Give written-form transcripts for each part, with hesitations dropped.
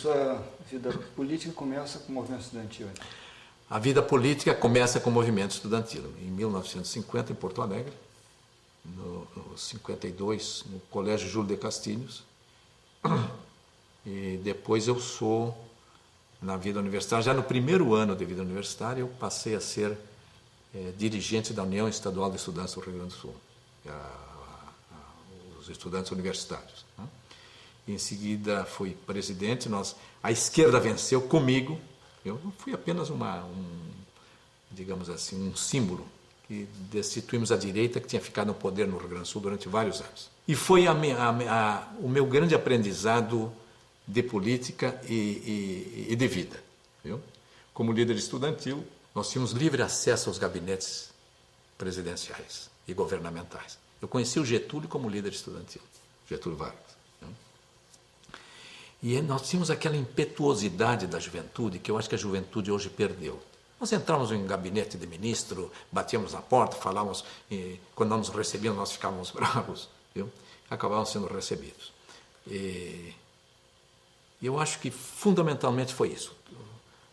sua vida política começa com o movimento estudantil? A vida política começa com o movimento estudantil. Em 1950, em Porto Alegre, no 52, no Colégio Júlio de Castilhos. E depois eu sou, na vida universitária, já no primeiro ano de vida universitária, eu passei a ser dirigente da União Estadual de Estudantes do Rio Grande do Sul, os estudantes universitários. Né? Em seguida fui presidente, a esquerda venceu comigo, eu fui apenas digamos assim, um símbolo, que destituímos a direita que tinha ficado no poder no Rio Grande do Sul durante vários anos. E foi o meu grande aprendizado de política e de vida. Viu? Como líder estudantil, nós tínhamos livre acesso aos gabinetes presidenciais e governamentais. Eu conheci o Getúlio como líder estudantil, Getúlio Vargas. Viu? E nós tínhamos aquela impetuosidade da juventude que eu acho que a juventude hoje perdeu. Nós entrávamos em um gabinete de ministro, batíamos na porta, falávamos, e quando não nos recebiam nós ficávamos bravos, viu? Acabávamos sendo recebidos. E eu acho que fundamentalmente foi isso.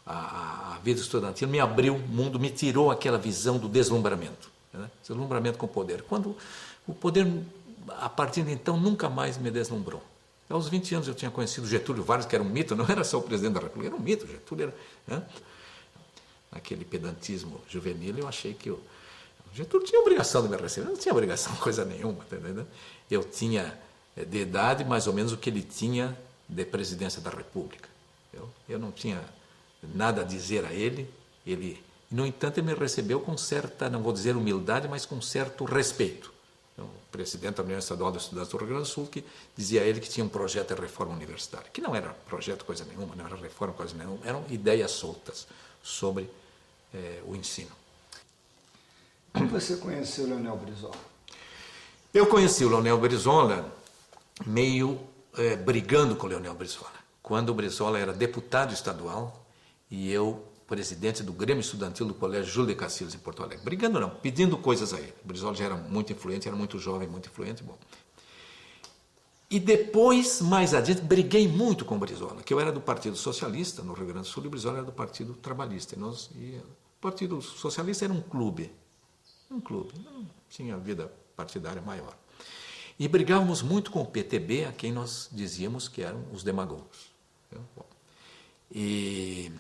A vida estudantil me abriu o mundo, me tirou aquela visão do deslumbramento, né? Deslumbramento com o poder. Quando o poder, a partir de então, nunca mais me deslumbrou. Aos 20 anos eu tinha conhecido Getúlio Vargas, que era um mito, não era só o presidente da República, era um mito, Getúlio era... Né? Aquele pedantismo juvenil, eu achei que o Getúlio tinha obrigação de me receber, eu não tinha obrigação coisa nenhuma, tá entendendo? Eu tinha de idade mais ou menos o que ele tinha de presidência da República. Eu não tinha nada a dizer a ele, no entanto, ele me recebeu com certa, não vou dizer humildade, mas com certo respeito. O presidente da União Estadual dos Estudantes do Rio Grande do Sul, que dizia a ele que tinha um projeto de reforma universitária, que não era projeto coisa nenhuma, não era reforma coisa nenhuma, eram ideias soltas sobre o ensino. Como você conheceu o Leonel Brizola? Eu conheci o Leonel Brizola meio brigando com o Leonel Brizola. Quando o Brizola era deputado estadual e eu presidente do Grêmio Estudantil do Colégio Júlio de Castilhos em Porto Alegre. Brigando não, pedindo coisas a ele. O Brizola já era muito influente, era muito jovem, muito influente. Bom. E depois, mais adiante, briguei muito com o Brizola, que eu era do Partido Socialista no Rio Grande do Sul e o Brizola era do Partido Trabalhista. O Partido Socialista era um clube, não tinha vida partidária maior. E brigávamos muito com o PTB, a quem nós dizíamos que eram os demagogos. Bom, e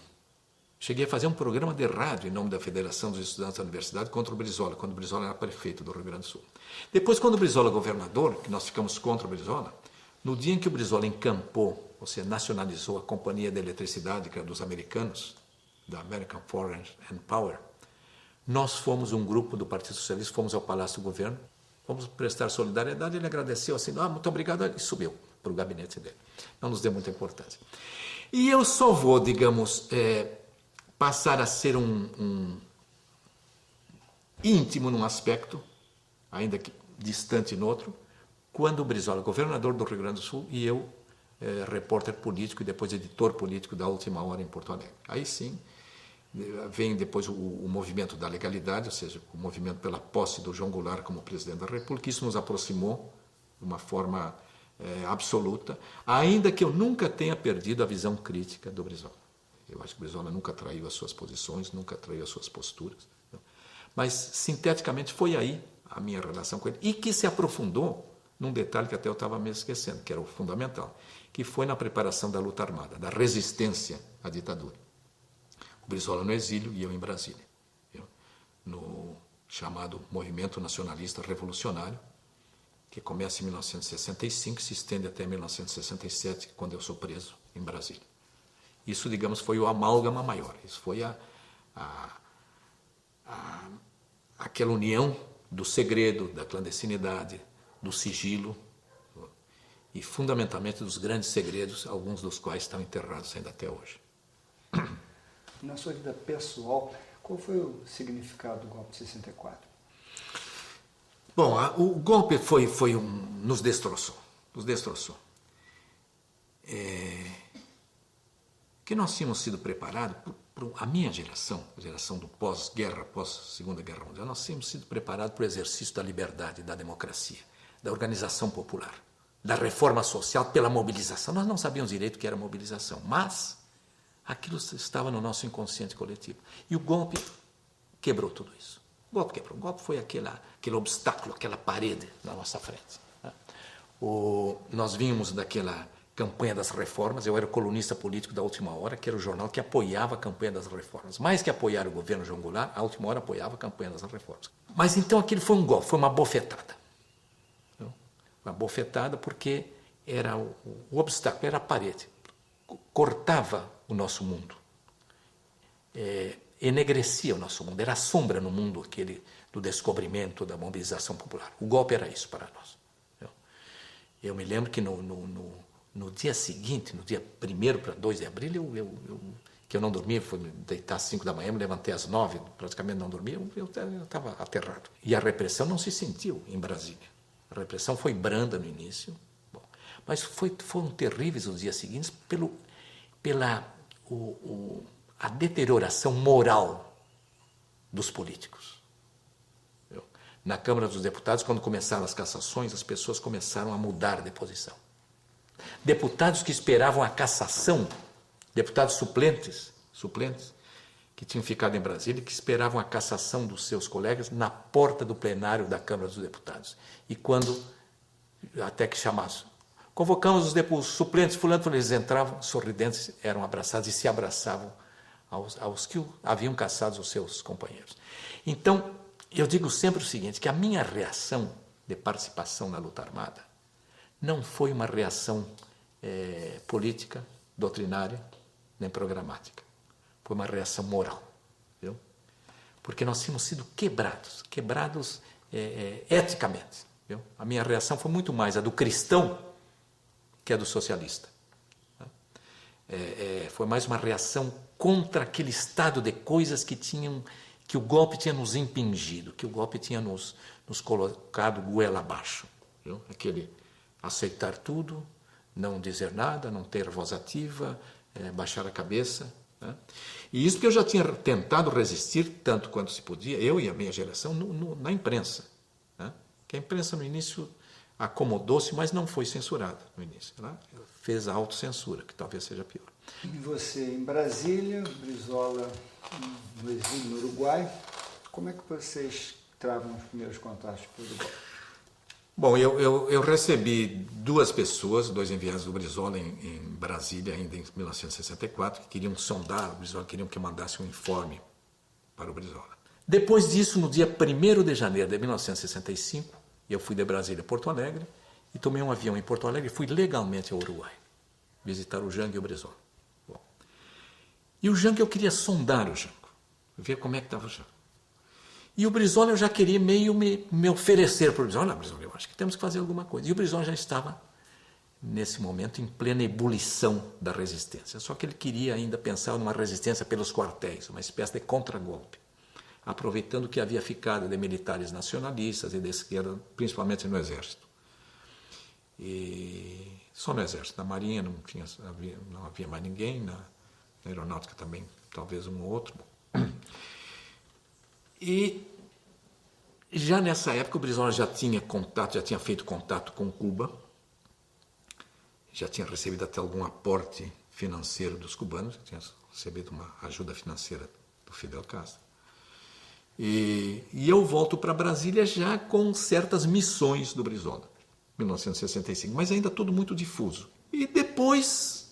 cheguei a fazer um programa de rádio em nome da Federação dos Estudantes da Universidade contra o Brizola, quando o Brizola era prefeito do Rio Grande do Sul. Depois, quando o Brizola é governador, que nós ficamos contra o Brizola, no dia em que o Brizola encampou, ou seja, nacionalizou a companhia de eletricidade, que era dos americanos, da American Forest and Power, nós fomos um grupo do Partido Socialista, fomos ao Palácio do Governo, fomos prestar solidariedade, ele agradeceu assim, muito obrigado, e subiu para o gabinete dele. Não nos deu muita importância. E eu só vou, digamos, passar a ser um íntimo num aspecto, ainda que distante no outro, quando o Brizola, governador do Rio Grande do Sul, e eu, repórter político e depois editor político da Última Hora em Porto Alegre. Aí sim, vem depois o movimento da legalidade, ou seja, o movimento pela posse do João Goulart como presidente da República. Isso nos aproximou de uma forma absoluta, ainda que eu nunca tenha perdido a visão crítica do Brizola. Eu acho que o Brizola nunca traiu as suas posições, nunca traiu as suas posturas. Mas, sinteticamente, foi aí a minha relação com ele. E que se aprofundou num detalhe que até eu estava me esquecendo, que era o fundamental, que foi na preparação da luta armada, da resistência à ditadura. O Brizola no exílio e eu em Brasília, no chamado Movimento Nacionalista Revolucionário, que começa em 1965 e se estende até 1967, quando eu sou preso em Brasília. Isso, digamos, foi o amálgama maior. Isso foi aquela união do segredo, da clandestinidade, do sigilo e, fundamentalmente, dos grandes segredos, alguns dos quais estão enterrados ainda até hoje. Na sua vida pessoal, qual foi o significado do golpe de 64? Bom, o golpe nos destroçou. Que nós tínhamos sido preparados, por a minha geração, a geração do pós-guerra, pós-Segunda Guerra Mundial, nós tínhamos sido preparados para o exercício da liberdade, da democracia, da organização popular. da reforma social pela mobilização. Nós não sabíamos direito o que era mobilização, mas aquilo estava no nosso inconsciente coletivo. E o golpe quebrou tudo isso. O golpe quebrou. O golpe foi aquele obstáculo, aquela parede na nossa frente. Nós vínhamos daquela campanha das reformas. Eu era colunista político da Última Hora, que era o jornal que apoiava a campanha das reformas. Mais que apoiar o governo João Goulart, a Última Hora apoiava a campanha das reformas. Mas então aquilo foi um golpe, foi uma bofetada. Uma bofetada porque era o obstáculo, era a parede. Cortava o nosso mundo. Enegrecia o nosso mundo. Era a sombra no mundo aquele do descobrimento, da mobilização popular. O golpe era isso para nós. Eu me lembro que no dia seguinte, no dia 1º para 2 de abril, que eu não dormia, fui me deitar às 5 da manhã, me levantei às 9, praticamente não dormia, eu estava aterrado. E a repressão não se sentiu em Brasília. A repressão foi branda no início, mas foram terríveis os dias seguintes pela a deterioração moral dos políticos. Na Câmara dos Deputados, quando começaram as cassações, as pessoas começaram a mudar de posição. Deputados que esperavam a cassação, deputados suplentes, que tinham ficado em Brasília, que esperavam a cassação dos seus colegas na porta do plenário da Câmara dos Deputados. E quando, até que chamassem, convocamos os suplentes, fulano, eles entravam sorridentes, eram abraçados e se abraçavam aos que haviam cassado os seus companheiros. Então, eu digo sempre o seguinte, que a minha reação de participação na luta armada não foi uma reação política, doutrinária, nem programática. Foi uma reação moral, viu? Porque nós tínhamos sido quebrados eticamente. Viu? A minha reação foi muito mais a do cristão que a do socialista. Foi mais uma reação contra aquele estado de coisas que o golpe tinha nos impingido, que o golpe tinha nos colocado goela abaixo. Viu? Aquele aceitar tudo, não dizer nada, não ter voz ativa, baixar a cabeça. Né? E isso que eu já tinha tentado resistir tanto quanto se podia, eu e a minha geração, na imprensa. Né? Que a imprensa no início acomodou-se, mas não foi censurada no início. Ela fez a autocensura, que talvez seja pior. E você em Brasília, Brizola no exílio no Uruguai, como é que vocês travam os primeiros contatos com o Uruguai? Bom, eu recebi 2 pessoas, 2 enviados do Brizola em Brasília, ainda em 1964, que queriam sondar o Brizola, queriam que eu mandasse um informe para o Brizola. Depois disso, no dia 1º de janeiro de 1965, eu fui de Brasília a Porto Alegre e tomei um avião em Porto Alegre e fui legalmente ao Uruguai, visitar o Jango e o Brizola. Bom, e o Jango, eu queria sondar o Jango, ver como é que estava o Jango. E o Brizola eu já queria meio me oferecer para o Brizola. Olha, Brizola, eu acho que temos que fazer alguma coisa. E o Brizola já estava, nesse momento, em plena ebulição da resistência. Só que ele queria ainda pensar numa resistência pelos quartéis, uma espécie de contragolpe, aproveitando que havia ficado de militares nacionalistas e de esquerda, principalmente no Exército. E só no Exército. Na Marinha não havia mais ninguém, na Aeronáutica também, talvez um ou outro. E já nessa época o Brizola já tinha feito contato com Cuba, já tinha recebido até algum aporte financeiro dos cubanos, já tinha recebido uma ajuda financeira do Fidel Castro. E eu volto para Brasília já com certas missões do Brizola, 1965, mas ainda tudo muito difuso. E depois,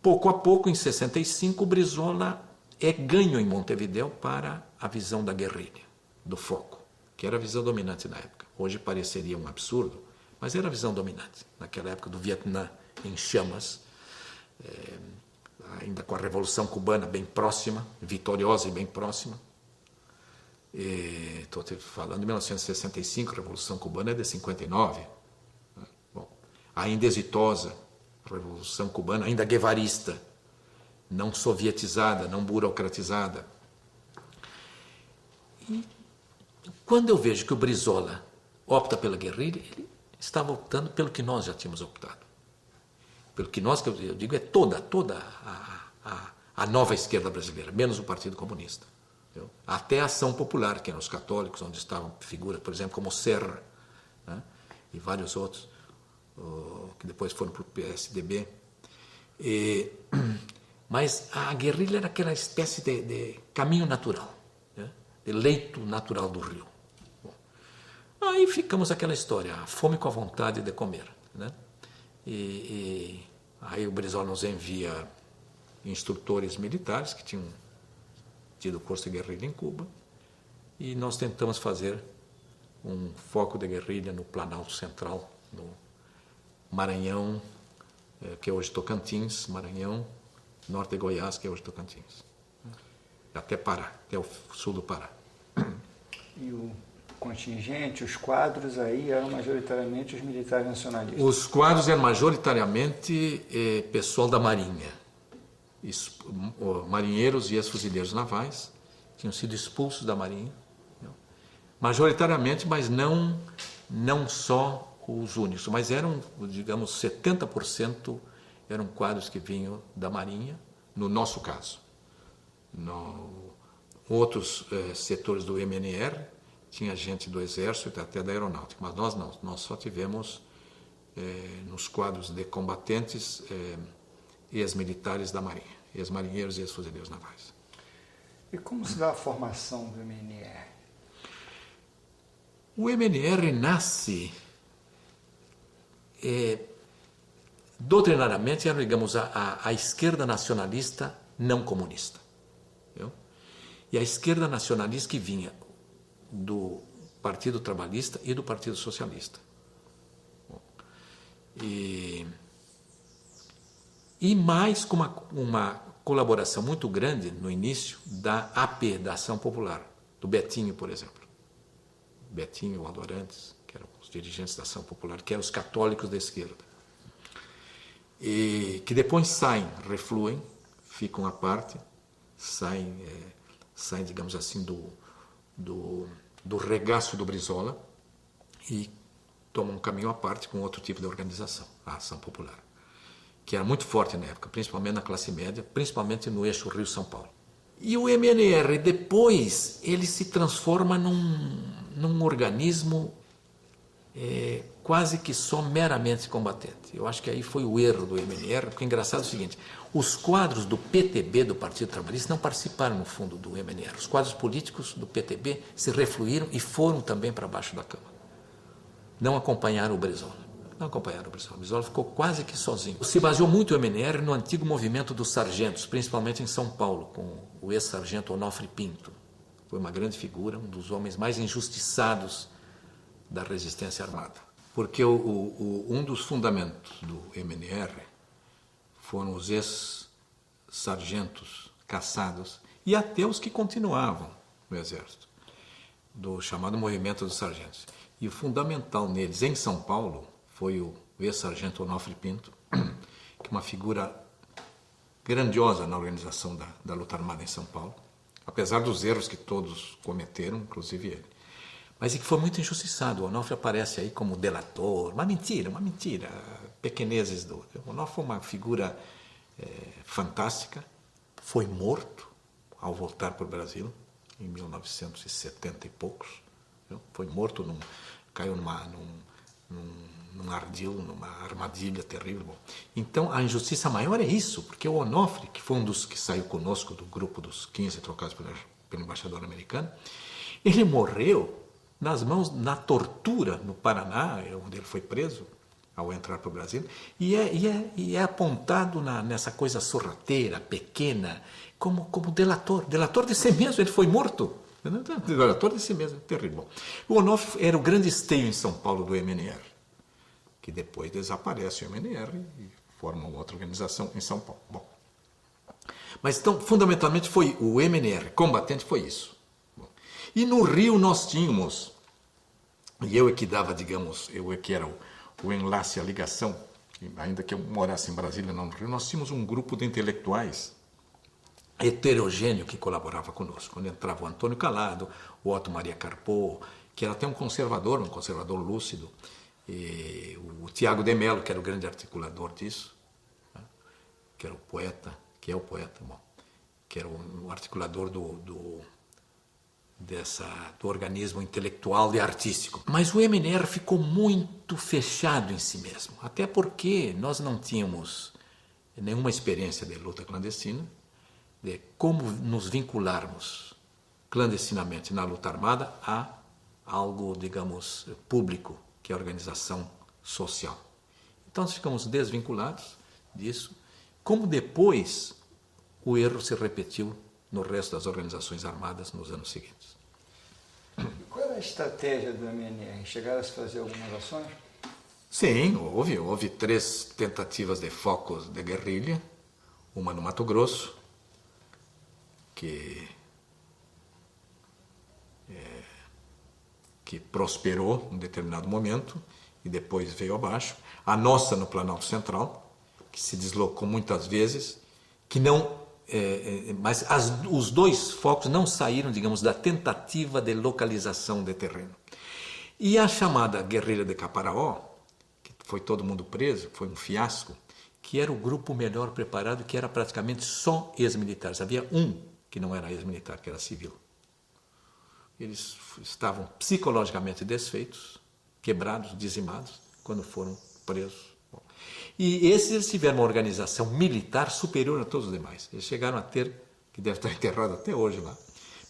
pouco a pouco, em 65, o Brizola é ganho em Montevidéu para a visão da guerrilha, do foco, que era a visão dominante na época. Hoje pareceria um absurdo, mas era a visão dominante. Naquela época do Vietnã em chamas, ainda com a Revolução Cubana bem próxima, vitoriosa e bem próxima. Estou falando de 1965, a Revolução Cubana é de 59. Bom, ainda exitosa, a Revolução Cubana, ainda guevarista, não sovietizada, não burocratizada. E quando eu vejo que o Brizola opta pela guerrilha, ele estava optando pelo que nós já tínhamos optado. Pelo que nós, que eu digo, é toda a nova esquerda brasileira, menos o Partido Comunista. Entendeu? Até a Ação Popular, que eram os católicos, onde estavam figuras, por exemplo, como Serra, né? e vários outros, que depois foram para o PSDB. Mas a guerrilha era aquela espécie de caminho natural, né? De leito natural do rio. Bom, aí ficamos aquela história, a fome com a vontade de comer, né? Aí o Brizola nos envia instrutores militares que tinham tido curso de guerrilha em Cuba, e nós tentamos fazer um foco de guerrilha no Planalto Central, no Maranhão, que é hoje Tocantins, Maranhão, norte de Goiás, que é hoje Tocantins, até Pará, até o sul do Pará. E o contingente, os quadros aí eram majoritariamente os militares nacionalistas? Os quadros eram majoritariamente pessoal da Marinha, marinheiros e ex-fuzileiros navais, tinham sido expulsos da Marinha, majoritariamente, mas não só os únicos, mas eram, digamos, 70% eram quadros que vinham da Marinha, no nosso caso. Outros setores do MNR, tinha gente do Exército e até da Aeronáutica, mas nós não, nós só tivemos nos quadros de combatentes ex-militares da Marinha, ex-marinheiros e ex-fuzileiros navais. E como se dá a formação do MNR? O MNR nasce doutrinariamente, era, digamos, a esquerda nacionalista não comunista. Entendeu? E a esquerda nacionalista que vinha do Partido Trabalhista e do Partido Socialista. E mais com uma colaboração muito grande no início da AP, da Ação Popular, do Betinho, por exemplo. Betinho, Aldo Arantes, que eram os dirigentes da Ação Popular, que eram os católicos da esquerda. E que depois saem, refluem, ficam à parte, saem, digamos assim, do regaço do Brizola e tomam um caminho à parte com outro tipo de organização, a Ação Popular, que era muito forte na época, principalmente na classe média, principalmente no eixo Rio-São Paulo. E o MNR, depois, ele se transforma num organismo quase que só meramente combatente. Eu acho que aí foi o erro do MNR, porque é engraçado o seguinte, os quadros do PTB, do Partido Trabalhista, não participaram, no fundo, do MNR. Os quadros políticos do PTB se refluíram e foram também para baixo da cama. Não acompanharam o Brizola. Não acompanharam o Brizola. O Brizola ficou quase que sozinho. Se baseou muito o MNR no antigo movimento dos sargentos, principalmente em São Paulo, com o ex-sargento Onofre Pinto. Foi uma grande figura, um dos homens mais injustiçados da resistência armada. Porque um dos fundamentos do MNR foram os ex-sargentos caçados e até os que continuavam no Exército, do chamado movimento dos sargentos. E o fundamental neles, em São Paulo, foi o ex-sargento Onofre Pinto, que é uma figura grandiosa na organização da luta armada em São Paulo, apesar dos erros que todos cometeram, inclusive ele. Mas que foi muito injustiçado. O Onofre aparece aí como delator, uma mentira, pequenezes do... O Onofre foi uma figura fantástica, foi morto ao voltar para o Brasil, em 1970 e poucos. Foi morto, caiu num ardil, numa armadilha terrível. Bom, então, a injustiça maior é isso, porque o Onofre, que foi um dos que saiu conosco do grupo dos 15 trocados pelo embaixador americano, ele morreu nas mãos, na tortura no Paraná, onde ele foi preso ao entrar para o Brasil, e é apontado nessa coisa sorrateira, pequena, como delator de si mesmo. Ele foi morto, delator de si mesmo, terrível. O Onofre era o grande esteio em São Paulo do MNR, que depois desaparece o MNR e forma uma outra organização em São Paulo. Bom, mas então, fundamentalmente, foi o MNR, combatente, foi isso. E no Rio nós tínhamos, e eu é que dava, digamos, eu é que era o enlace, a ligação, ainda que eu morasse em Brasília, não no Rio, nós tínhamos um grupo de intelectuais heterogêneo que colaborava conosco. Quando entrava o Antônio Calado, o Otto Maria Carpo, que era até um conservador lúcido, e o Tiago de Mello, que era o grande articulador disso, né? Que era o poeta, bom, que era o articulador do organismo intelectual e artístico. Mas o MNR ficou muito fechado em si mesmo, até porque nós não tínhamos nenhuma experiência de luta clandestina, de como nos vincularmos clandestinamente na luta armada a algo, digamos, público, que é a organização social. Então nós ficamos desvinculados disso, como depois o erro se repetiu no resto das organizações armadas nos anos seguintes. E qual era a estratégia do MNR? Chegaram a se fazer algumas ações? Sim, houve 3 tentativas de focos de guerrilha, uma no Mato Grosso, que prosperou em um determinado momento e depois veio abaixo. A nossa no Planalto Central, que se deslocou muitas vezes, que não, mas os 2 focos não saíram, digamos, da tentativa de localização de terreno. E a chamada guerrilha de Caparaó, que foi todo mundo preso, foi um fiasco, que era o grupo melhor preparado, que era praticamente só ex-militares. Havia um que não era ex-militar, que era civil. Eles estavam psicologicamente desfeitos, quebrados, dizimados, quando foram presos. Bom, e eles tiveram uma organização militar superior a todos os demais. Eles chegaram a ter, que deve estar enterrado até hoje lá,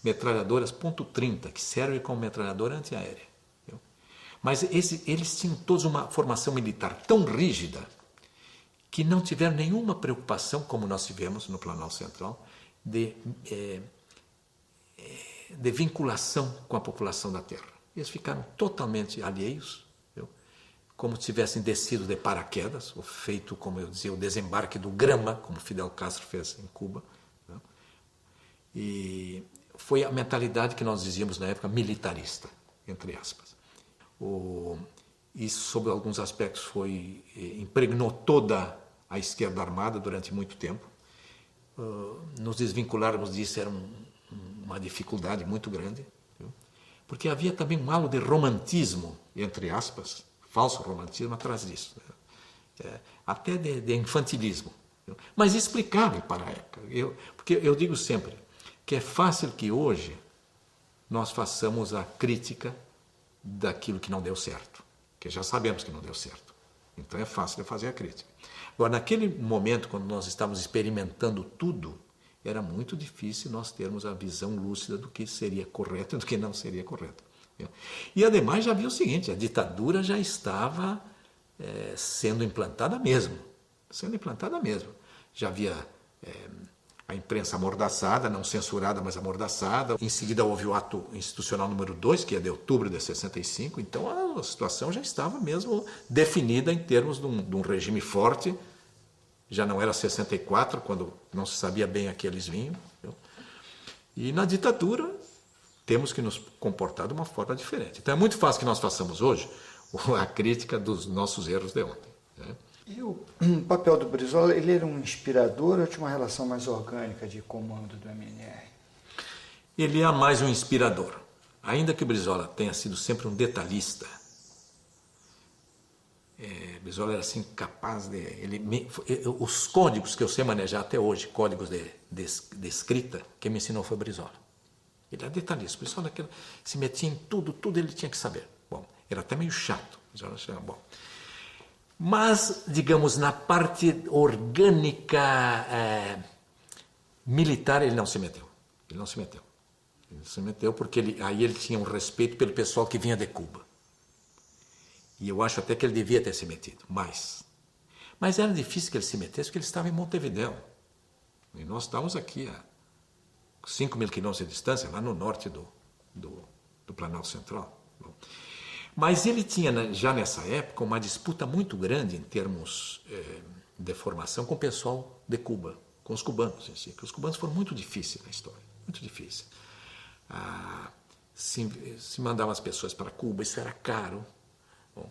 metralhadoras .30, que servem como metralhadora antiaérea. Viu? Mas eles tinham todos uma formação militar tão rígida que não tiveram nenhuma preocupação, como nós tivemos no Planalto Central, de vinculação com a população da terra. Eles ficaram totalmente alheios, viu? Como se tivessem descido de paraquedas, ou feito, como eu dizia, o desembarque do Grama, como Fidel Castro fez em Cuba. Viu? E foi a mentalidade que nós dizíamos na época militarista, entre aspas. Isso, sob alguns aspectos, impregnou toda a esquerda armada durante muito tempo. Nos desvincularmos disso era uma dificuldade muito grande, viu? Porque havia também um halo de romantismo, entre aspas, falso romantismo atrás disso, até de infantilismo, viu? Mas explicável para a época. Porque eu digo sempre que é fácil que hoje nós façamos a crítica daquilo que não deu certo, que já sabemos que não deu certo. Então é fácil de fazer a crítica. Agora, naquele momento, quando nós estávamos experimentando tudo, era muito difícil nós termos a visão lúcida do que seria correto e do que não seria correto. E, ademais, já havia o seguinte, a ditadura já estava sendo implantada mesmo. Já havia a imprensa amordaçada, não censurada, mas amordaçada. Em seguida houve o ato institucional número 2, que é de outubro de 65, então a situação já estava mesmo definida em termos de um regime forte. Já não era 64, quando não se sabia bem a que eles vinham. Viu? E na ditadura temos que nos comportar de uma forma diferente. Então é muito fácil que nós façamos hoje a crítica dos nossos erros de ontem. Né? E o papel do Brizola, ele era um inspirador ou tinha uma relação mais orgânica de comando do MNR? Ele é mais um inspirador. Ainda que o Brizola tenha sido sempre um detalhista, Brizola era assim capaz de... os códigos que eu sei manejar até hoje, códigos de escrita, quem me ensinou foi o Brizola. Ele era detalhista. O Brizola se metia em tudo ele tinha que saber. Bom, era até meio chato. Brizola chegava, bom. Mas, digamos, na parte orgânica militar, ele não se meteu. Ele se meteu porque aí ele tinha um respeito pelo pessoal que vinha de Cuba. E eu acho até que ele devia ter se metido, mais. Mas era difícil que ele se metesse porque ele estava em Montevidéu. E nós estávamos aqui a 5.000 quilômetros de distância, lá no norte do Planalto Central. Bom. Mas ele tinha, já nessa época, uma disputa muito grande em termos de formação com o pessoal de Cuba, com os cubanos em si, que os cubanos foram muito difíceis na história, muito difícil. Se mandavam as pessoas para Cuba, isso era caro. Bom,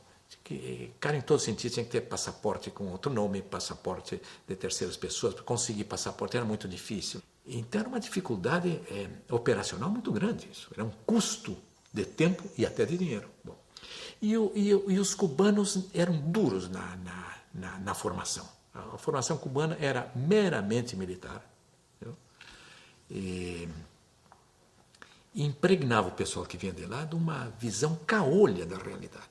caro em todo sentido, tinha que ter passaporte com outro nome, passaporte de terceiras pessoas, para conseguir passaporte era muito difícil. Então era uma dificuldade operacional muito grande isso, era um custo de tempo e até de dinheiro. Bom, e os cubanos eram duros na formação. A formação cubana era meramente militar. e impregnava o pessoal que vinha de lá de uma visão caolha da realidade.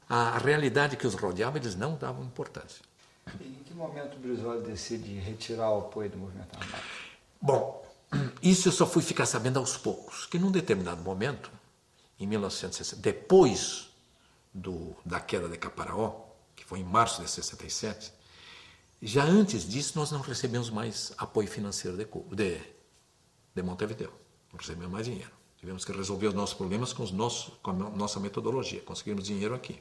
A realidade que os rodeava, eles não davam importância. E em que momento o Brizola decide retirar o apoio do movimento armado? Bom, isso eu só fui ficar sabendo aos poucos, que num determinado momento, em 1960, depois da queda de Caparaó, que foi em março de 67, já antes disso nós não recebemos mais apoio financeiro de Montevideo, não recebemos mais dinheiro. Tivemos que resolver os nossos problemas com a nossa metodologia, conseguimos dinheiro aqui.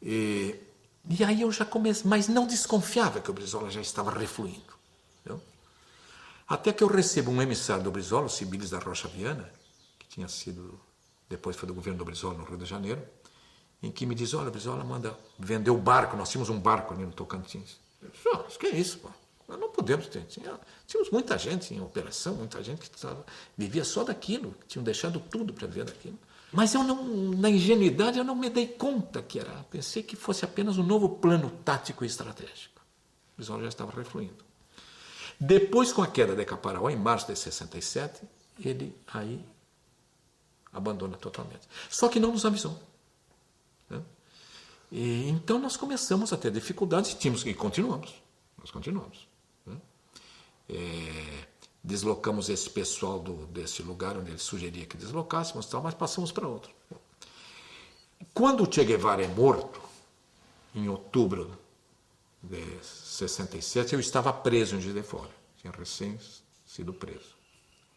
E aí eu já comecei, mas não desconfiava que o Brizola já estava refluindo. Entendeu? Até que eu recebo um emissário do Brizola, o Cibiles da Rocha Viana, que tinha sido, depois foi do governo do Brizola no Rio de Janeiro, em que me diz, olha, o Brizola manda vender o barco, nós tínhamos um barco ali no Tocantins. Eu disse, mas que é isso, pô? Nós não podemos ter. Tínhamos muita gente em operação, muita gente que vivia só daquilo, que tinham deixado tudo para viver daquilo. Mas eu não, na ingenuidade, eu não me dei conta que era. Pensei que fosse apenas um novo plano tático e estratégico. O Brizola já estava refluindo. Depois, com a queda de Caparaó, em março de 67, ele aí abandona totalmente. Só que não nos avisou. Né? E, então nós começamos a ter dificuldades e continuamos. Nós continuamos. Né? Deslocamos esse pessoal desse lugar onde ele sugeria que deslocássemos, mas passamos para outro. Quando o Che Guevara é morto, em outubro de 67, eu estava preso em Juiz de Fora. Tinha recém sido preso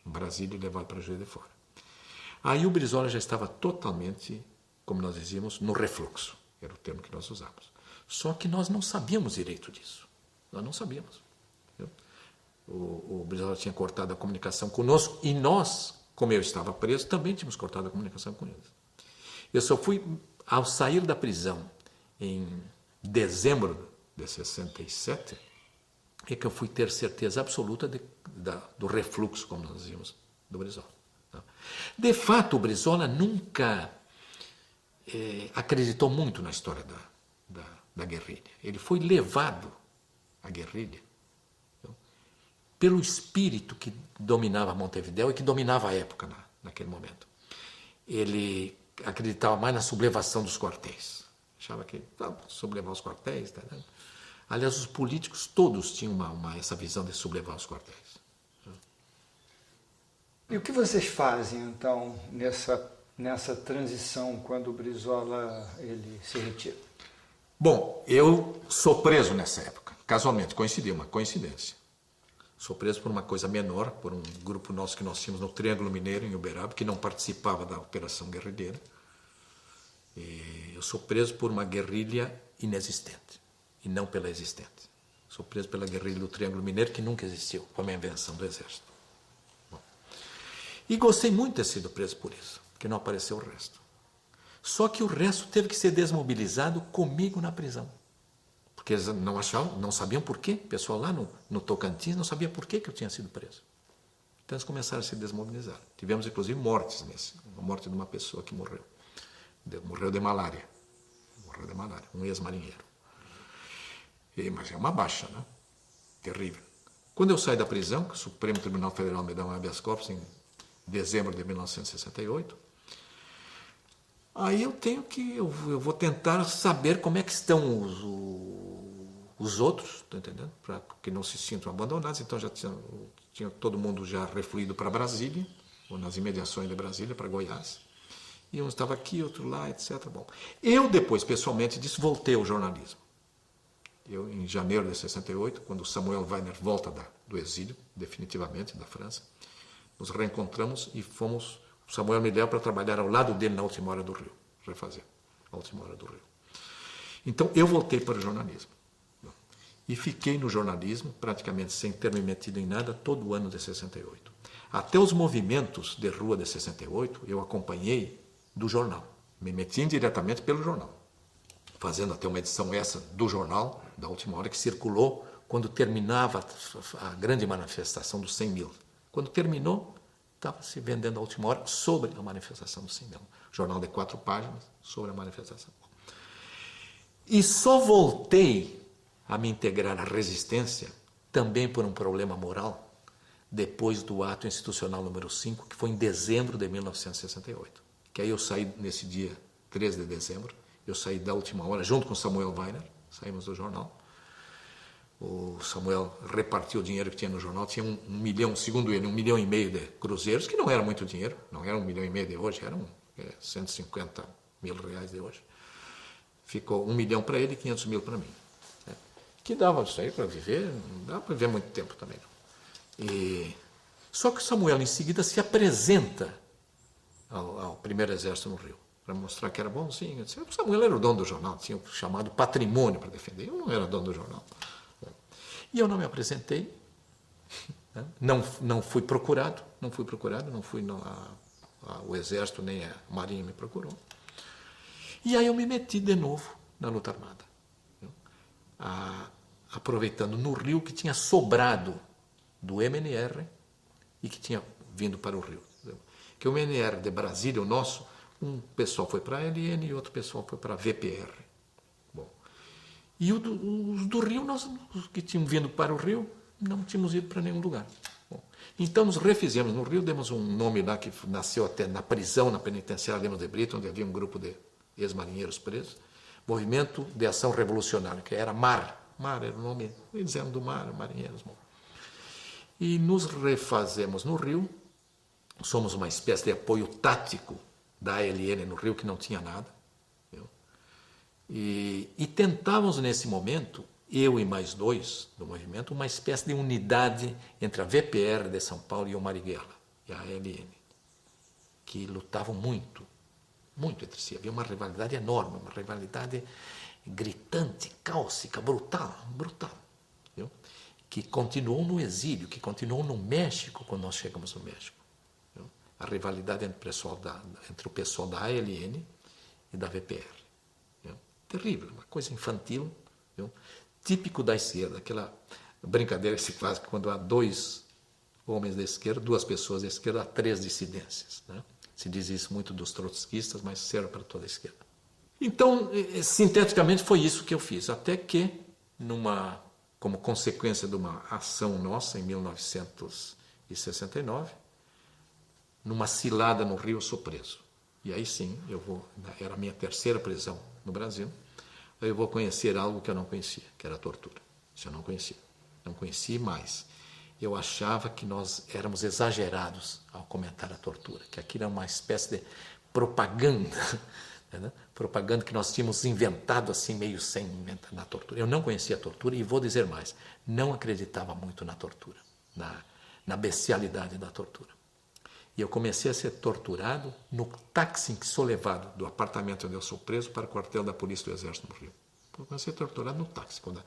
em Brasília e levado para Juiz de Fora. Aí o Brizola já estava totalmente, como nós dizíamos, no refluxo. Era o termo que nós usávamos. Só que nós não sabíamos direito disso. Nós não sabíamos. O Brizola tinha cortado a comunicação conosco e nós, como eu estava preso, também tínhamos cortado a comunicação com eles. Eu só fui, ao sair da prisão, em dezembro de 67, é que eu fui ter certeza absoluta do refluxo, como nós dizíamos, do Brizola. De fato, o Brizola nunca acreditou muito na história da guerrilha. Ele foi levado à guerrilha pelo espírito que dominava Montevideo e que dominava a época naquele momento. Ele acreditava mais na sublevação dos quartéis. Achava que sublevar os quartéis. Tá, né? Aliás, os políticos todos tinham essa visão de sublevar os quartéis. E o que vocês fazem, então, nessa transição, quando o Brizola ele se retira? Bom, eu sou preso nessa época. Casualmente, uma coincidência. Sou preso por uma coisa menor, por um grupo nosso que nós tínhamos no Triângulo Mineiro, em Uberaba, que não participava da operação guerrilheira. E eu sou preso por uma guerrilha inexistente, e não pela existente. Sou preso pela guerrilha do Triângulo Mineiro, que nunca existiu, foi uma invenção do Exército. Bom. E gostei muito de ter sido preso por isso, porque não apareceu o resto. Só que o resto teve que ser desmobilizado comigo na prisão. Porque eles não sabiam por quê. O pessoal lá no Tocantins não sabia por que eu tinha sido preso. Então eles começaram a se desmobilizar. Tivemos, inclusive, mortes a morte de uma pessoa que morreu. Morreu de malária. Um ex-marinheiro. Mas é uma baixa, né? Terrível. Quando eu saí da prisão, que o Supremo Tribunal Federal me deu um habeas corpus em dezembro de 1968, aí eu vou tentar saber como é que estão os outros, tá entendendo? Para que não se sintam abandonados. Então já tinha todo mundo já refluído para Brasília, ou nas imediações de Brasília, para Goiás. E um estava aqui, outro lá, etc. Bom, eu depois, pessoalmente, voltei ao jornalismo. Eu, em janeiro de 68, quando o Samuel Weiner volta do exílio, definitivamente, da França, nos reencontramos e fomos... O Samuel me deu para trabalhar ao lado dele na Última Hora do Rio, refazer a Última Hora do Rio. Então, eu voltei para o jornalismo. E fiquei no jornalismo, praticamente sem ter me metido em nada, todo o ano de 68. Até os movimentos de rua de 68, eu acompanhei do jornal. Me meti indiretamente pelo jornal. Fazendo até uma edição essa do jornal, da Última Hora, que circulou quando terminava a grande manifestação dos 100 mil. Quando terminou, estava se vendendo a Última Hora sobre a manifestação dos 100 mil. Jornal de 4 páginas sobre a manifestação. E só voltei a me integrar à resistência, também por um problema moral, depois do ato institucional número 5, que foi em dezembro de 1968. Que aí eu saí nesse dia 13 de dezembro, eu saí da última hora, junto com Samuel Weiner, saímos do jornal. O Samuel repartiu o dinheiro que tinha no jornal, tinha 1 milhão, segundo ele, 1,5 milhão de cruzeiros, que não era muito dinheiro, não era 1,5 milhão de hoje, eram 150 mil reais de hoje. Ficou 1 milhão para ele e 500 mil para mim. Que dava isso aí para viver, não dava para viver muito tempo também. Não. Só que o Samuel, em seguida, se apresenta ao primeiro exército no Rio, para mostrar que era bonzinho. O Samuel era o dono do jornal, tinha o chamado patrimônio para defender. Eu não era dono do jornal. E eu não me apresentei, não fui procurado, o exército nem a marinha me procurou. E aí eu me meti de novo na luta armada, aproveitando no Rio que tinha sobrado do MNR e que tinha vindo para o Rio. Que o MNR de Brasília, o nosso, um pessoal foi para a LN e outro pessoal foi para a VPR. Bom, e os do Rio, nós que tínhamos vindo para o Rio, não tínhamos ido para nenhum lugar. Bom, então nos refizemos no Rio, demos um nome lá que nasceu até na prisão, na penitenciária Lemos de Brito, onde havia um grupo de ex-marinheiros presos, Movimento de Ação Revolucionária, que era MAR. MAR era o nome, eles eram do MAR, marinheiros. Bom. E nos refazemos no Rio, somos uma espécie de apoio tático da ALN no Rio, que não tinha nada. Viu? E tentávamos, nesse momento, eu e mais 2 do movimento, uma espécie de unidade entre a VPR de São Paulo e o Marighella, e a ALN, que lutavam muito entre si. Havia uma rivalidade enorme, uma rivalidade gritante, cáustica, brutal. Viu? Que continuou no exílio, que continuou no México quando nós chegamos no México. Viu? A rivalidade entre o pessoal da ALN e da VPR. Viu? Terrível, uma coisa infantil, viu? Típico da esquerda, aquela brincadeira que se faz quando há 2 homens da esquerda, 2 pessoas da esquerda, há 3 dissidências. Né? Se diz isso muito dos trotskistas, mas serve para toda a esquerda. Então, sinteticamente, foi isso que eu fiz, até que, como consequência de uma ação nossa em 1969, numa cilada no Rio, eu sou preso. E aí sim, era a minha 3ª prisão no Brasil, eu vou conhecer algo que eu não conhecia, que era a tortura. Isso eu não conhecia. Não conhecia mais. Eu achava que nós éramos exagerados ao comentar a tortura, que aquilo era uma espécie de propaganda, né? Propaganda que nós tínhamos inventado assim, meio sem inventar na tortura. Eu não conhecia a tortura e vou dizer mais, não acreditava muito na tortura, na bestialidade da tortura. E eu comecei a ser torturado no táxi em que sou levado do apartamento onde eu sou preso para o quartel da Polícia do Exército no Rio. Eu comecei a ser torturado no táxi, quando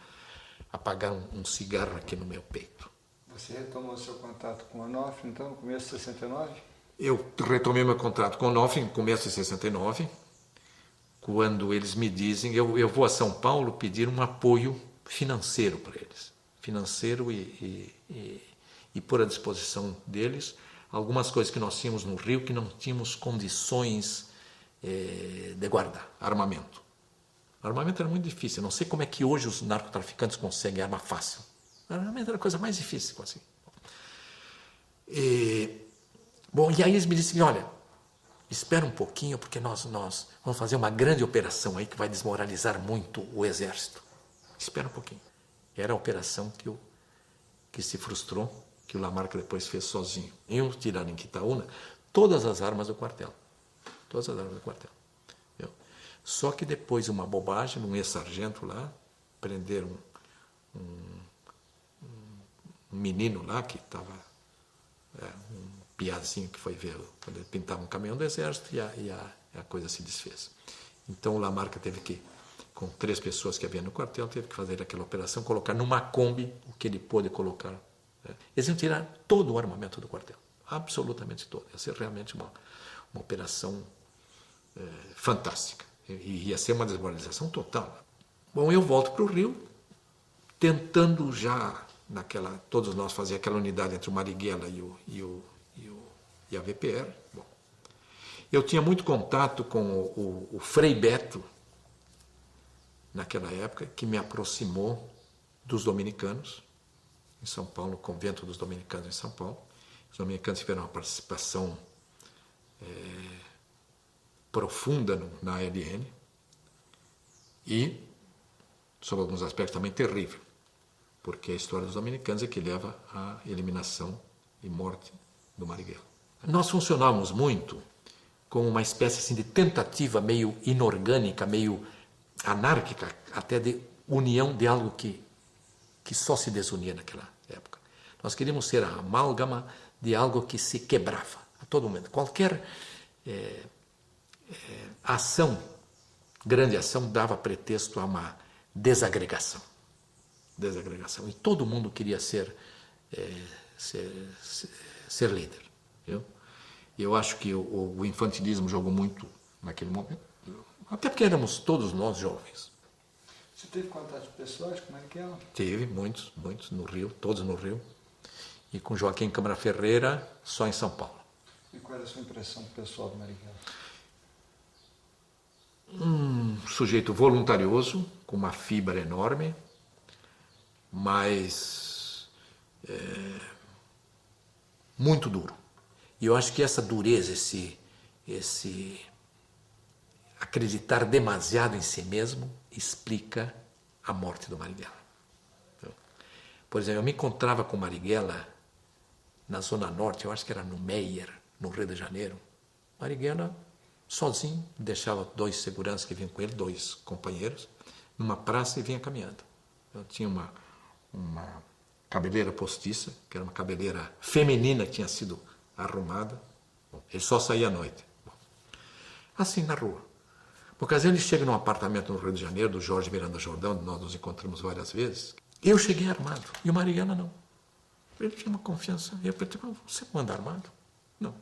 apagaram um cigarro aqui no meu peito. Você retomou seu contato com o Onofre, então, no começo de 69? Eu retomei meu contrato com o Onofre no começo de 69, quando eles me dizem, eu vou a São Paulo pedir um apoio financeiro para eles. Financeiro e pôr à disposição deles algumas coisas que nós tínhamos no Rio que não tínhamos condições de guardar. Armamento. Armamento era muito difícil. Eu não sei como é que hoje os narcotraficantes conseguem arma fácil. Armamento era a coisa mais difícil. Assim. E aí eles me disseram, olha, espera um pouquinho, porque nós vamos fazer uma grande operação aí que vai desmoralizar muito o exército. Espera um pouquinho. Era a operação que se frustrou, que o Lamarca depois fez sozinho. Iam tirar em Quitaúna todas as armas do quartel. Todas as armas do quartel. Viu? Só que depois, uma bobagem, um ex-sargento lá, prenderam um menino lá que estava, um piazinho que foi ver quando ele pintava um caminhão do exército e a coisa se desfez. Então o Lamarca teve que, com 3 pessoas que havia no quartel, teve que fazer aquela operação, colocar numa Kombi o que ele pôde colocar. Eles iam tirar todo o armamento do quartel, absolutamente todo. Ia ser realmente uma operação fantástica. E ia ser uma desmoralização total. Bom, eu volto para o Rio, tentando já, todos nós fazíamos aquela unidade entre o Marighella e a VPR. Bom, eu tinha muito contato com o Frei Beto, naquela época, que me aproximou dos dominicanos. em São Paulo, no convento dos dominicanos em São Paulo. Os dominicanos tiveram uma participação profunda na ALN e, sob alguns aspectos, também terrível, porque a história dos dominicanos é que leva à eliminação e morte do Marighella. Nós funcionávamos muito como uma espécie assim, de tentativa meio inorgânica, meio anárquica, até de união de algo que só se desunia naquela época. Nós queríamos ser a amálgama de algo que se quebrava a todo momento. Qualquer ação, grande ação, dava pretexto a uma desagregação. E todo mundo queria ser líder. Viu? Eu acho que o infantilismo jogou muito naquele momento, até porque éramos todos nós jovens. Você teve contato pessoais com Marighella? Tive, muitos no Rio, todos no Rio. E com Joaquim Câmara Ferreira, só em São Paulo. E qual era a sua impressão pessoal do Marighella? Um sujeito voluntarioso, com uma fibra enorme, mas muito duro. E eu acho que essa dureza, esse acreditar demasiado em si mesmo, explica a morte do Marighella. Por exemplo, eu me encontrava com Marighella na Zona Norte, eu acho que era no Meier, no Rio de Janeiro. Marighella, sozinho, deixava 2 seguranças que vinham com ele, 2 companheiros, numa praça e vinha caminhando. Eu tinha uma cabeleira postiça, que era uma cabeleira feminina que tinha sido arrumada. Ele só saía à noite. Assim, na rua. Por ocasião, ele chega num apartamento no Rio de Janeiro, do Jorge Miranda Jordão, onde nós nos encontramos várias vezes. Eu cheguei armado, e o Marighella não. Ele tinha uma confiança. Eu perguntei, você não anda armado? Não.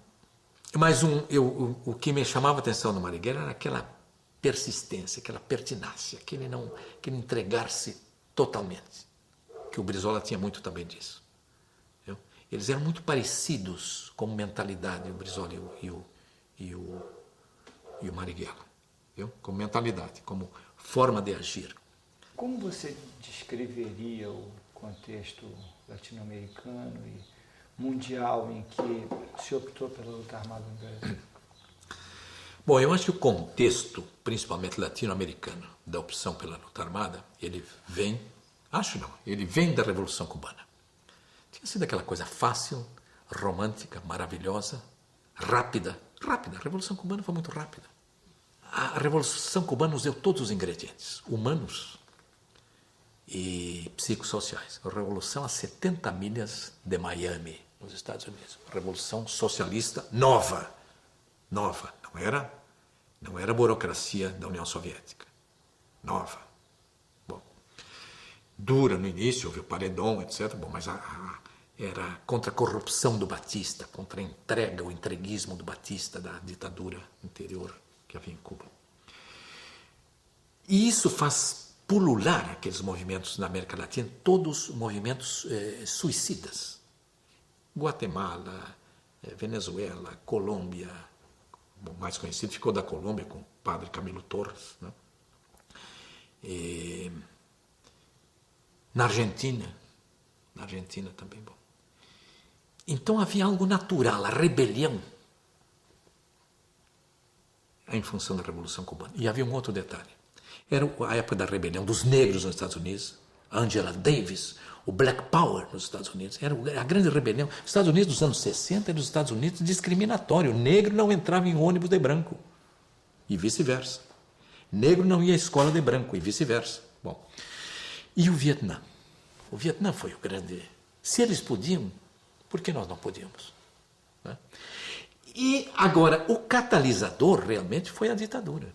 Mas o que me chamava a atenção no Marighella era aquela persistência, aquela pertinácia, aquele entregar-se totalmente. Que o Brizola tinha muito também disso. Viu? Eles eram muito parecidos como mentalidade, o Brizola e o Marighella. Viu? Como mentalidade, como forma de agir. Como você descreveria o contexto latino-americano e mundial em que se optou pela luta armada no Brasil? Bom, eu acho que o contexto, principalmente latino-americano, da opção pela luta armada, ele vem da Revolução Cubana. Tinha sido aquela coisa fácil, romântica, maravilhosa, rápida. A Revolução Cubana foi muito rápida. A Revolução Cubana nos deu todos os ingredientes, humanos e psicossociais. A Revolução a 70 milhas de Miami, nos Estados Unidos. Revolução socialista nova. Não era a burocracia da União Soviética. Nova. Bom, dura no início, houve o paredão, etc. Bom, mas era contra a corrupção do Batista, contra a entrega, o entreguismo do Batista, da ditadura anterior que havia em Cuba. E isso faz pulular aqueles movimentos na América Latina, todos movimentos suicidas. Guatemala, Venezuela, Colômbia, o mais conhecido ficou da Colômbia com o padre Camilo Torres, né? E na Argentina também, bom. Então havia algo natural, a rebelião, em função da Revolução Cubana. E havia um outro detalhe. Era a época da rebelião dos negros nos Estados Unidos, Angela Davis, o Black Power nos Estados Unidos. Era a grande rebelião. Os Estados Unidos dos anos 60 e dos Estados Unidos discriminatório. O negro não entrava em ônibus de branco. E vice-versa. Negro não ia à escola de branco e vice-versa. Bom, e o Vietnã? O Vietnã foi o grande... Se eles podiam, por que nós não podíamos? Né? E agora, o catalisador realmente foi a ditadura.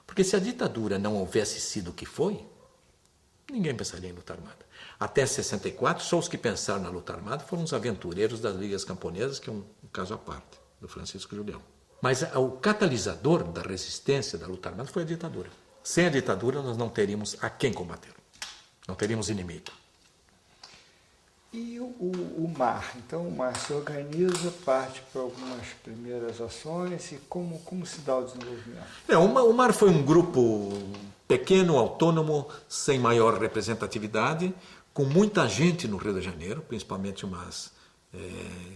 Porque se a ditadura não houvesse sido o que foi, ninguém pensaria em luta armada. Até 64, só os que pensaram na luta armada foram os aventureiros das ligas camponesas, que é um caso à parte, do Francisco Julião. Mas o catalisador da resistência da luta armada foi a ditadura. Sem a ditadura, nós não teríamos a quem combater. Não teríamos inimigo. E o mar? Então, o mar se organiza, parte para algumas primeiras ações e como se dá o desenvolvimento? O mar foi um grupo pequeno, autônomo, sem maior representatividade, com muita gente no Rio de Janeiro, principalmente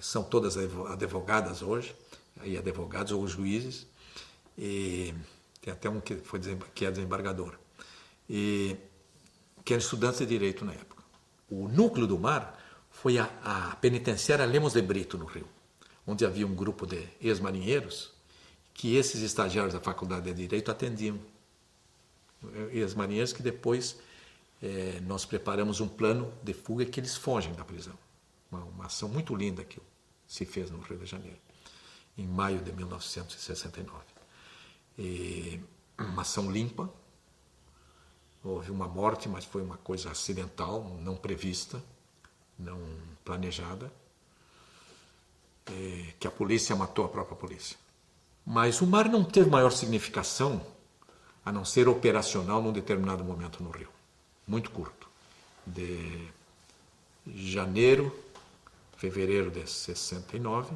são todas advogadas hoje, e advogados ou juízes, e tem até um que é desembargador, e que eram estudantes de direito na época. O núcleo do mar foi a penitenciária Lemos de Brito, no Rio, onde havia um grupo de ex-marinheiros que esses estagiários da Faculdade de Direito atendiam. Ex-marinheiros que depois nós preparamos um plano de fuga que eles fogem da prisão. Uma ação muito linda que se fez no Rio de Janeiro, em maio de 1969. Uma ação limpa, houve uma morte, mas foi uma coisa acidental, não prevista, não planejada, que a polícia matou a própria polícia. Mas o mar não teve maior significação a não ser operacional num determinado momento no Rio. Muito curto. De janeiro, fevereiro de 69,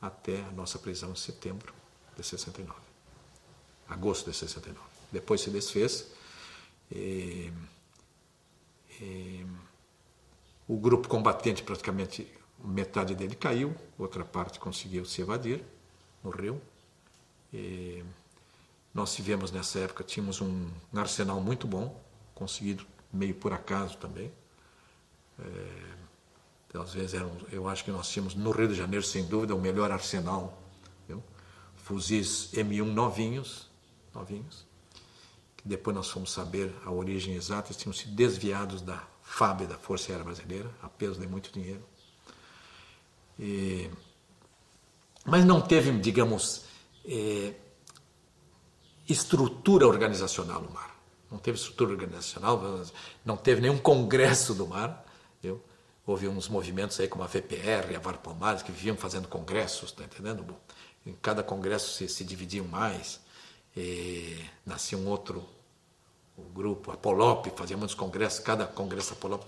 até a nossa prisão em setembro de 69. Agosto de 69. Depois se desfez. O grupo combatente, praticamente metade dele caiu, outra parte conseguiu se evadir no Rio. Nós tivemos nessa época, tínhamos um arsenal muito bom, conseguido meio por acaso também. Às vezes eu acho que nós tínhamos no Rio de Janeiro, sem dúvida, o melhor arsenal. Viu? Fuzis M1 novinhos, que depois nós fomos saber a origem exata, eles tinham sido desviados da FAB, da Força Aérea Brasileira, a peso de muito dinheiro. Mas não teve, digamos, estrutura organizacional no mar. Não teve estrutura organizacional, não teve nenhum congresso do mar. Viu? Houve uns movimentos aí como a VPR, a VAR Palmares, que viviam fazendo congressos, está entendendo? Bom, em cada congresso se dividiam mais, nascia um outro grupo, a Polop, fazia muitos congressos, cada congresso da Polop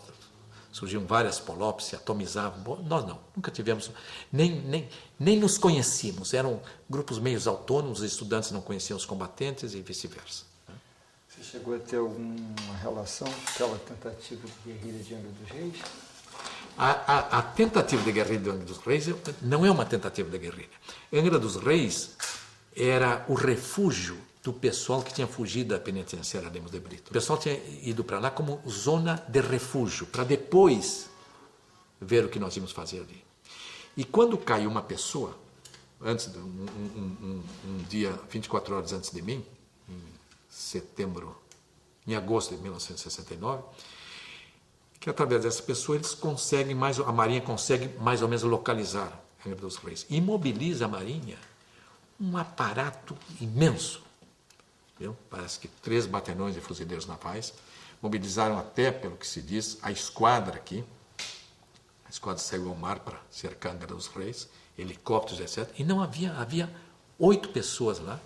surgiam várias Polops, se atomizavam. Bom, nós não, nunca tivemos, nem nos conhecíamos, eram grupos meio autônomos, os estudantes não conheciam os combatentes e vice-versa. Você chegou a ter alguma relação com aquela tentativa de guerrilha de Angra dos Reis? A tentativa de guerrilha de Angra dos Reis não é uma tentativa de guerrilha. Angra dos Reis era o refúgio do pessoal que tinha fugido da penitenciária Lemos de Brito. O pessoal tinha ido para lá como zona de refúgio, para depois ver o que nós íamos fazer ali. E quando caiu uma pessoa, antes de um dia, 24 horas antes de mim, em agosto de 1969, que através dessa pessoa eles conseguem a Marinha consegue mais ou menos localizar Angra dos Reis. E mobiliza a Marinha um aparato imenso. Viu? Parece que 3 batalhões de fuzileiros navais mobilizaram até, pelo que se diz, a esquadra aqui. A esquadra saiu ao mar para cercar Angra dos Reis, helicópteros, etc. E não havia 8 pessoas lá.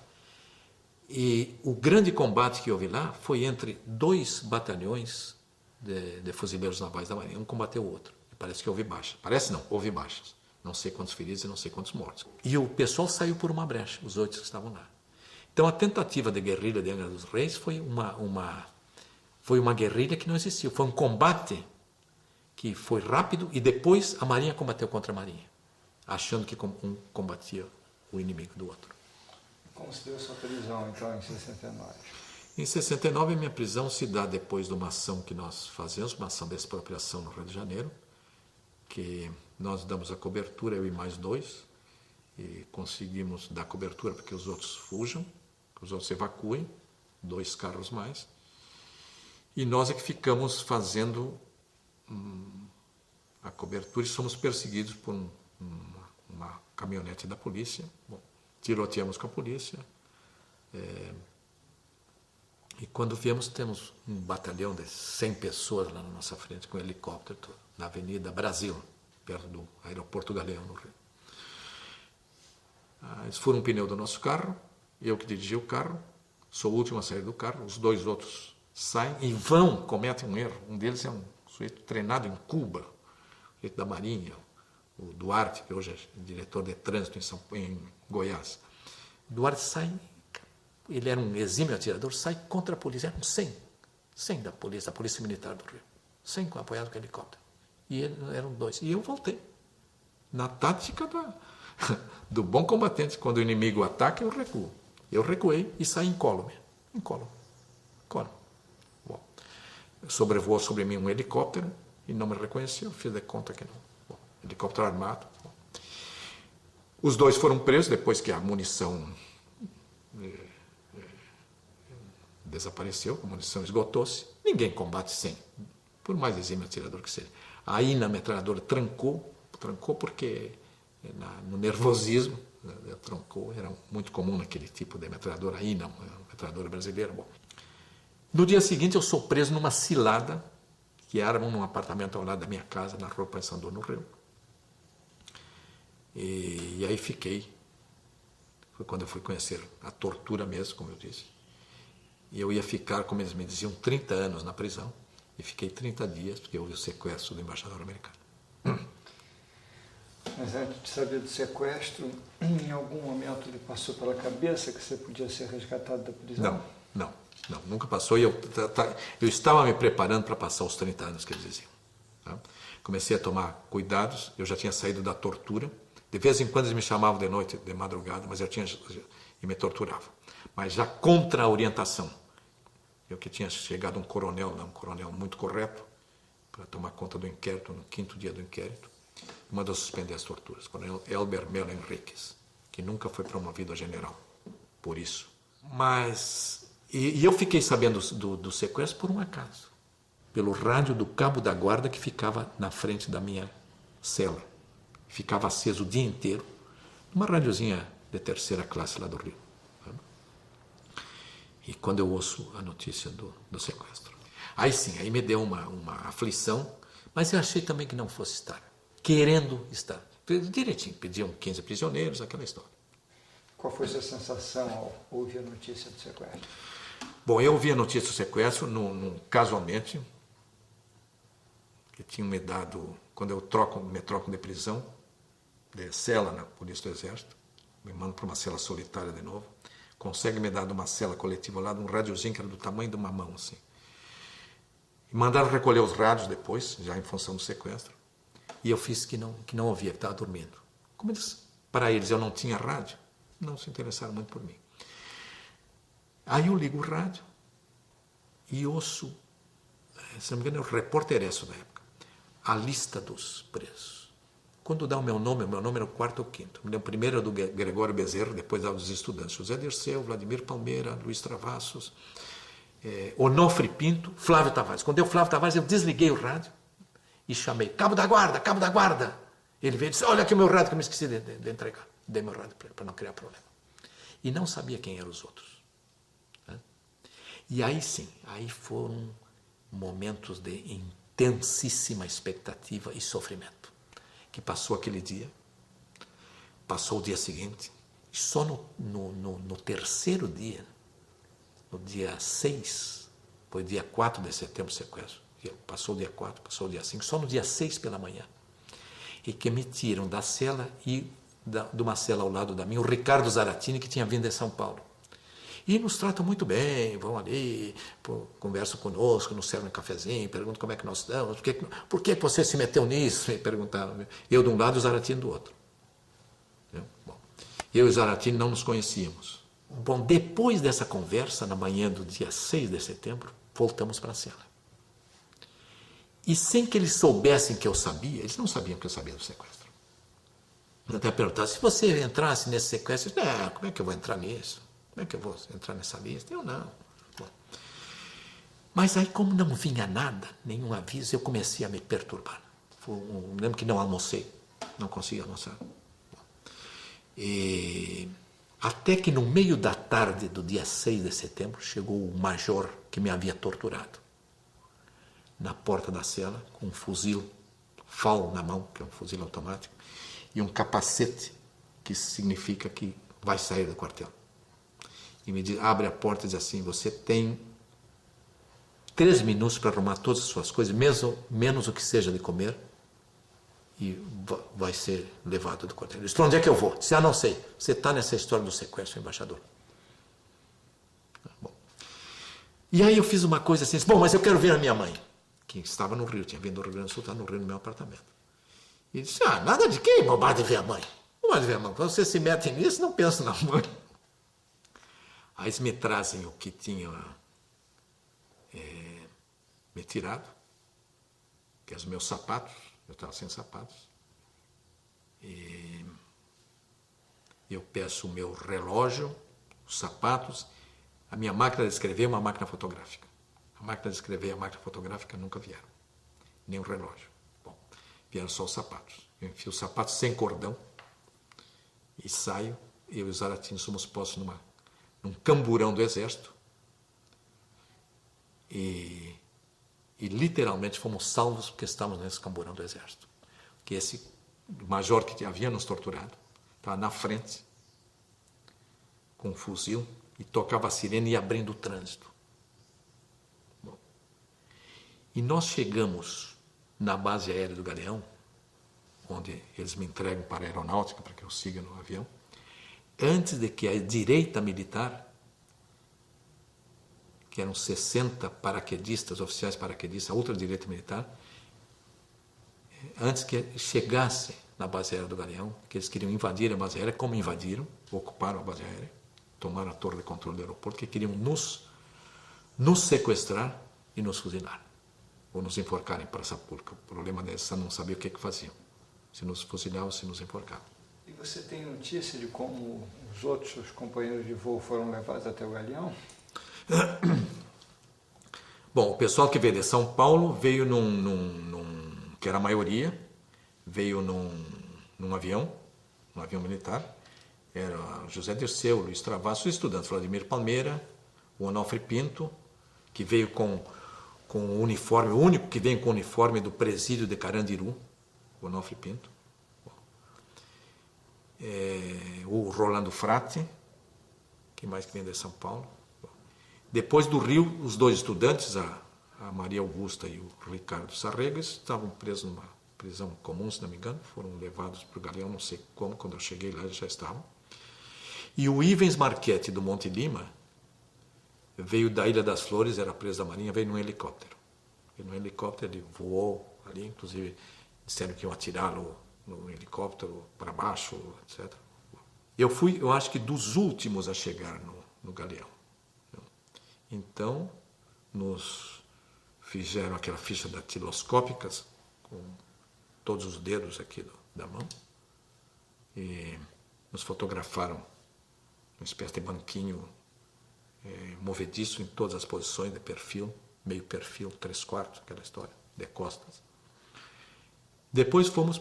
E o grande combate que houve lá foi entre 2 batalhões de fuzileiros navais da Marinha. Um combateu o outro. E parece que houve baixas. Parece não, houve baixas. Não sei quantos feridos e não sei quantos mortos. E o pessoal saiu por uma brecha, os 8 que estavam lá. Então a tentativa de guerrilha de Angra dos Reis foi uma guerrilha que não existiu. Foi um combate que foi rápido e depois a Marinha combateu contra a Marinha, achando que um combatia o inimigo do outro. Como se deu a sua prisão, então, em 69? Em 69, a minha prisão se dá depois de uma ação que nós fazemos, uma ação de expropriação no Rio de Janeiro, que nós damos a cobertura, eu e mais 2, e conseguimos dar cobertura para que os outros fujam, que os outros evacuem, 2 carros mais, e nós é que ficamos fazendo a cobertura e somos perseguidos por uma caminhonete da polícia. Bom, tiroteamos com a polícia, e quando viemos temos um batalhão de 100 pessoas lá na nossa frente com helicóptero, na Avenida Brasil, perto do aeroporto Galeão, no Rio. Eles furam um pneu do nosso carro, eu que dirigi o carro, sou o último a sair do carro, os 2 outros saem e cometem um erro. Um deles é um sujeito treinado em Cuba, sujeito da Marinha, o Duarte, que hoje é diretor de trânsito em Goiás. Duarte sai, ele era um exímio atirador, sai contra a polícia, eram 100 da polícia Militar do Rio. apoiados com helicóptero. E eram 2. E eu voltei. Na tática do bom combatente. Quando o inimigo ataca, eu recuo. Eu recuei e saí incólume. Incólume. Bom, sobrevoou sobre mim um helicóptero e não me reconheceu. Fiz de conta que não. Bom, helicóptero armado. Bom. Os 2 foram presos depois que a munição desapareceu, a munição esgotou-se. Ninguém combate sem, por mais exímio atirador que seja. Aí na metralhadora trancou porque no nervosismo, trancou, era muito comum naquele tipo de metralhadora, aí não, metralhadora brasileira. Bom. No dia seguinte eu sou preso numa cilada que armam num apartamento ao lado da minha casa, na rua Paissandu, no Rio. E aí fiquei. Foi quando eu fui conhecer a tortura mesmo, como eu disse. E eu ia ficar, como eles me diziam, 30 anos na prisão. E fiquei 30 dias, porque houve o sequestro do embaixador americano. Mas antes de saber do sequestro, em algum momento lhe passou pela cabeça que você podia ser resgatado da prisão? Não, nunca passou. E eu estava me preparando para passar os 30 anos que eles diziam. Tá? Comecei a tomar cuidados, eu já tinha saído da tortura. De vez em quando eles me chamavam de noite, de madrugada, mas e me torturavam. Mas já contra a orientação. Eu que tinha chegado um coronel muito correto, para tomar conta do inquérito, no 5º dia do inquérito, e mandou suspender as torturas. O coronel Elber Melo Henriques, que nunca foi promovido a general, por isso. Mas, e eu fiquei sabendo do sequestro por um acaso, pelo rádio do cabo da guarda que ficava na frente da minha cela. Ficava aceso o dia inteiro, uma radiozinha de 3ª classe lá do Rio. E quando eu ouço a notícia do sequestro. Aí sim, aí me deu uma aflição, mas eu achei também que não fosse estar, querendo estar. Direitinho, pediam 15 prisioneiros, aquela história. Qual foi a sua sensação ao ouvir a notícia do sequestro? Bom, eu ouvi a notícia do sequestro casualmente, que tinham me dado, quando eu me troco de prisão, de cela na Polícia do Exército, me mandam para uma cela solitária de novo, consegue me dar de uma cela coletiva lá, de um radiozinho que era do tamanho de uma mão, assim. E mandaram recolher os rádios depois, já em função do sequestro, e eu fiz que não ouvia, que estava dormindo. Como para eles eu não tinha rádio, não se interessaram muito por mim. Aí eu ligo o rádio e ouço, se não me engano, é o Repórter Esso da época, a lista dos presos. Quando dá o meu nome era o 4º ou 5º. O primeiro era do Gregório Bezerra, depois dá dos estudantes. José Dirceu, Vladimir Palmeira, Luiz Travassos, Onofre Pinto, Flávio Tavares. Quando deu Flávio Tavares, eu desliguei o rádio e chamei, Cabo da Guarda. Ele veio e disse, olha aqui o meu rádio que eu me esqueci de entregar. Dei meu rádio para não criar problema. E não sabia quem eram os outros. E aí sim, aí foram momentos de intensíssima expectativa e sofrimento. Que passou aquele dia, passou o dia seguinte, e só no 3º dia, no dia 6, foi dia 4 de setembro o sequestro, passou o dia 4, passou o dia 5, só no dia 6 pela manhã, e que me tiram da cela e de uma cela ao lado da minha, o Ricardo Zaratini, que tinha vindo de São Paulo. E nos tratam muito bem, vão ali, conversam conosco, nos servem um cafezinho, perguntam como é que nós estamos, por que você se meteu nisso? Me perguntaram. Eu de um lado e o Zaratini do outro. Bom, eu e o Zaratini não nos conhecíamos. Bom, depois dessa conversa, na manhã do dia 6 de setembro, voltamos para a cela. E sem que eles soubessem que eu sabia, eles não sabiam que eu sabia do sequestro. Eu até perguntaram, se você entrasse nesse sequestro, como é que eu vou entrar nisso? Como é que eu vou entrar nessa lista? Eu não. Bom. Mas aí, como não vinha nada, nenhum aviso, eu comecei a me perturbar. Lembro que não almocei, não consegui almoçar. E até que no meio da tarde do dia 6 de setembro, chegou o major que me havia torturado. Na porta da cela, com um fuzil FAL na mão, que é um fuzil automático, e um capacete, que significa que vai sair do quartel. E me diz, abre a porta e diz assim, você tem 3 minutos para arrumar todas as suas coisas, menos o que seja de comer, e vai ser levado do quartel. Ele disse, para onde é que eu vou? Disse, não sei, você está nessa história do sequestro, embaixador. Bom. E aí eu fiz uma coisa assim, bom, mas eu quero ver a minha mãe. que estava no Rio, tinha vindo do Rio Grande do Sul, estava no Rio no meu apartamento. E disse, nada de quê, bobagem de ver a mãe. Bobagem de ver a mãe. Quando você se mete nisso, não pensa na mãe. Aí eles me trazem o que tinha me tirado, que é os meus sapatos, eu estava sem sapatos. E eu peço o meu relógio, os sapatos, a minha máquina de escrever e uma máquina fotográfica. A máquina de escrever e a máquina fotográfica nunca vieram, nem o relógio. Bom, vieram só os sapatos. Eu enfio os sapatos sem cordão e saio. Eu e os Zaratinos somos postos num camburão do exército e literalmente fomos salvos porque estávamos nesse camburão do exército. Que esse major que havia nos torturado estava na frente com um fuzil e tocava a sirene e abrindo o trânsito. Bom, e nós chegamos na base aérea do Galeão, onde eles me entregam para a aeronáutica para que eu siga no avião, antes de que a direita militar, que eram 60 paraquedistas, oficiais paraquedistas, a ultradireita militar, antes que chegasse na base aérea do Galeão, que eles queriam invadir a base aérea, como invadiram, ocuparam a base aérea, tomaram a torre de controle do aeroporto, que queriam nos sequestrar e nos fuzilar, ou nos enforcar em praça pública. O problema deles é não saber o que faziam, se nos fuzilavam ou se nos enforcavam. E você tem notícia de como os outros seus companheiros de voo foram levados até o Galeão? Bom, o pessoal que veio de São Paulo veio que era a maioria, veio num avião militar. Era José Dirceu, Luiz Travassos, os estudantes, Vladimir Palmeira, o Onofre Pinto, que veio com o uniforme, o único que vem com o uniforme do presídio de Carandiru, o Onofre Pinto. O Rolando Frati, que mais que vem de São Paulo. Depois do Rio, os dois estudantes, a Maria Augusta e o Ricardo Sarregas, estavam presos numa prisão comum, se não me engano, foram levados para o Galeão, não sei como, quando eu cheguei lá eles já estavam. E o Ivens Marchetti, do Monte Lima, veio da Ilha das Flores, era preso da Marinha, veio num helicóptero. E no helicóptero ele voou ali, inclusive disseram que iam atirá-lo no helicóptero para baixo, etc. Eu acho que dos últimos a chegar no Galeão. Então, nos fizeram aquela ficha datiloscópicas com todos os dedos aqui da mão e nos fotografaram uma espécie de banquinho movediço em todas as posições de perfil, meio perfil, 3/4, aquela história, de costas. Depois fomos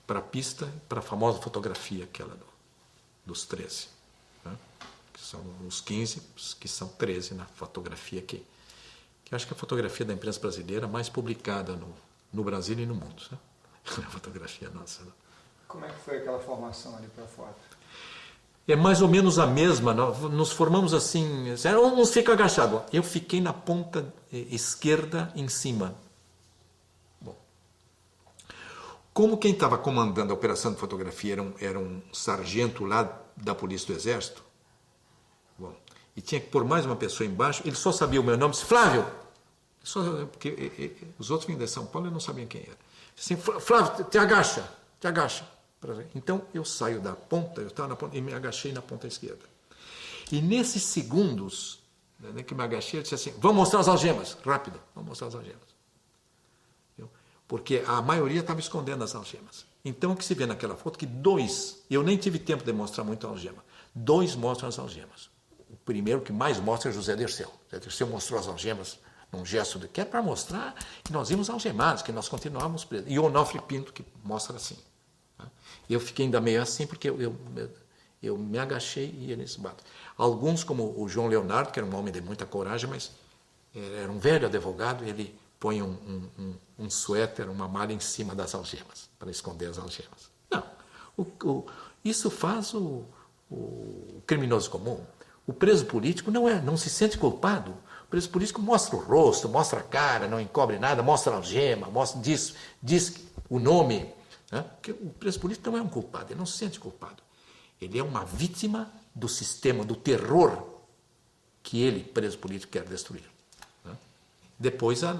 para a pista, para a famosa fotografia, aquela dos 13. Né? Que são os 15, que são 13 na fotografia que acho que é a fotografia da imprensa brasileira mais publicada no Brasil e no mundo. Né? A fotografia nossa. Né? Como é que foi aquela formação ali para a foto? É mais ou menos a mesma. Nos formamos assim, uns ficam agachados. Eu fiquei na ponta esquerda em cima. Bom, como quem estava comandando a operação de fotografia era um sargento lá da Polícia do Exército, bom, e tinha que pôr mais uma pessoa embaixo, ele só sabia o meu nome, disse, Flávio! Porque os outros vinham de São Paulo e não sabiam quem era. Assim, Flávio, te agacha. Então eu saio da ponta, eu estava na ponta e me agachei na ponta esquerda. E nesses segundos, né, que me agachei, eu disse assim, vamos mostrar as algemas, rápido, vamos mostrar as algemas. Porque a maioria estava escondendo as algemas. Então o que se vê naquela foto, que dois, eu nem tive tempo de mostrar muito a algema, dois mostram as algemas. O primeiro que mais mostra é José Dirceu. José Dirceu mostrou as algemas num gesto que é para mostrar que nós íamos algemados, que nós continuávamos presos. E o Onofre Pinto, que mostra assim. E eu fiquei ainda meio assim, porque eu me agachei e eles batem. Alguns, como o João Leonardo, que era um homem de muita coragem, mas era um velho advogado, ele põe um suéter, uma malha em cima das algemas, para esconder as algemas. Não. Isso faz o criminoso comum. O preso político não se sente culpado. O preso político mostra o rosto, mostra a cara, não encobre nada, mostra a algema, diz o nome. Né? Porque o preso político não é um culpado, ele não se sente culpado. Ele é uma vítima do sistema, do terror que ele, preso político, quer destruir. Né? Depois a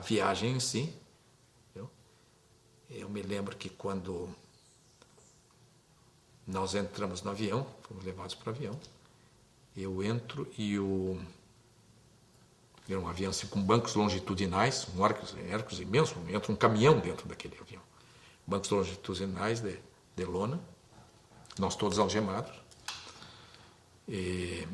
viagem em si. Eu me lembro que quando nós entramos no avião, fomos levados para o avião, eu entro e era um avião assim, com bancos longitudinais, um Hercules imenso, entra um caminhão dentro daquele avião. Bancos longitudinais de lona, nós todos algemados. E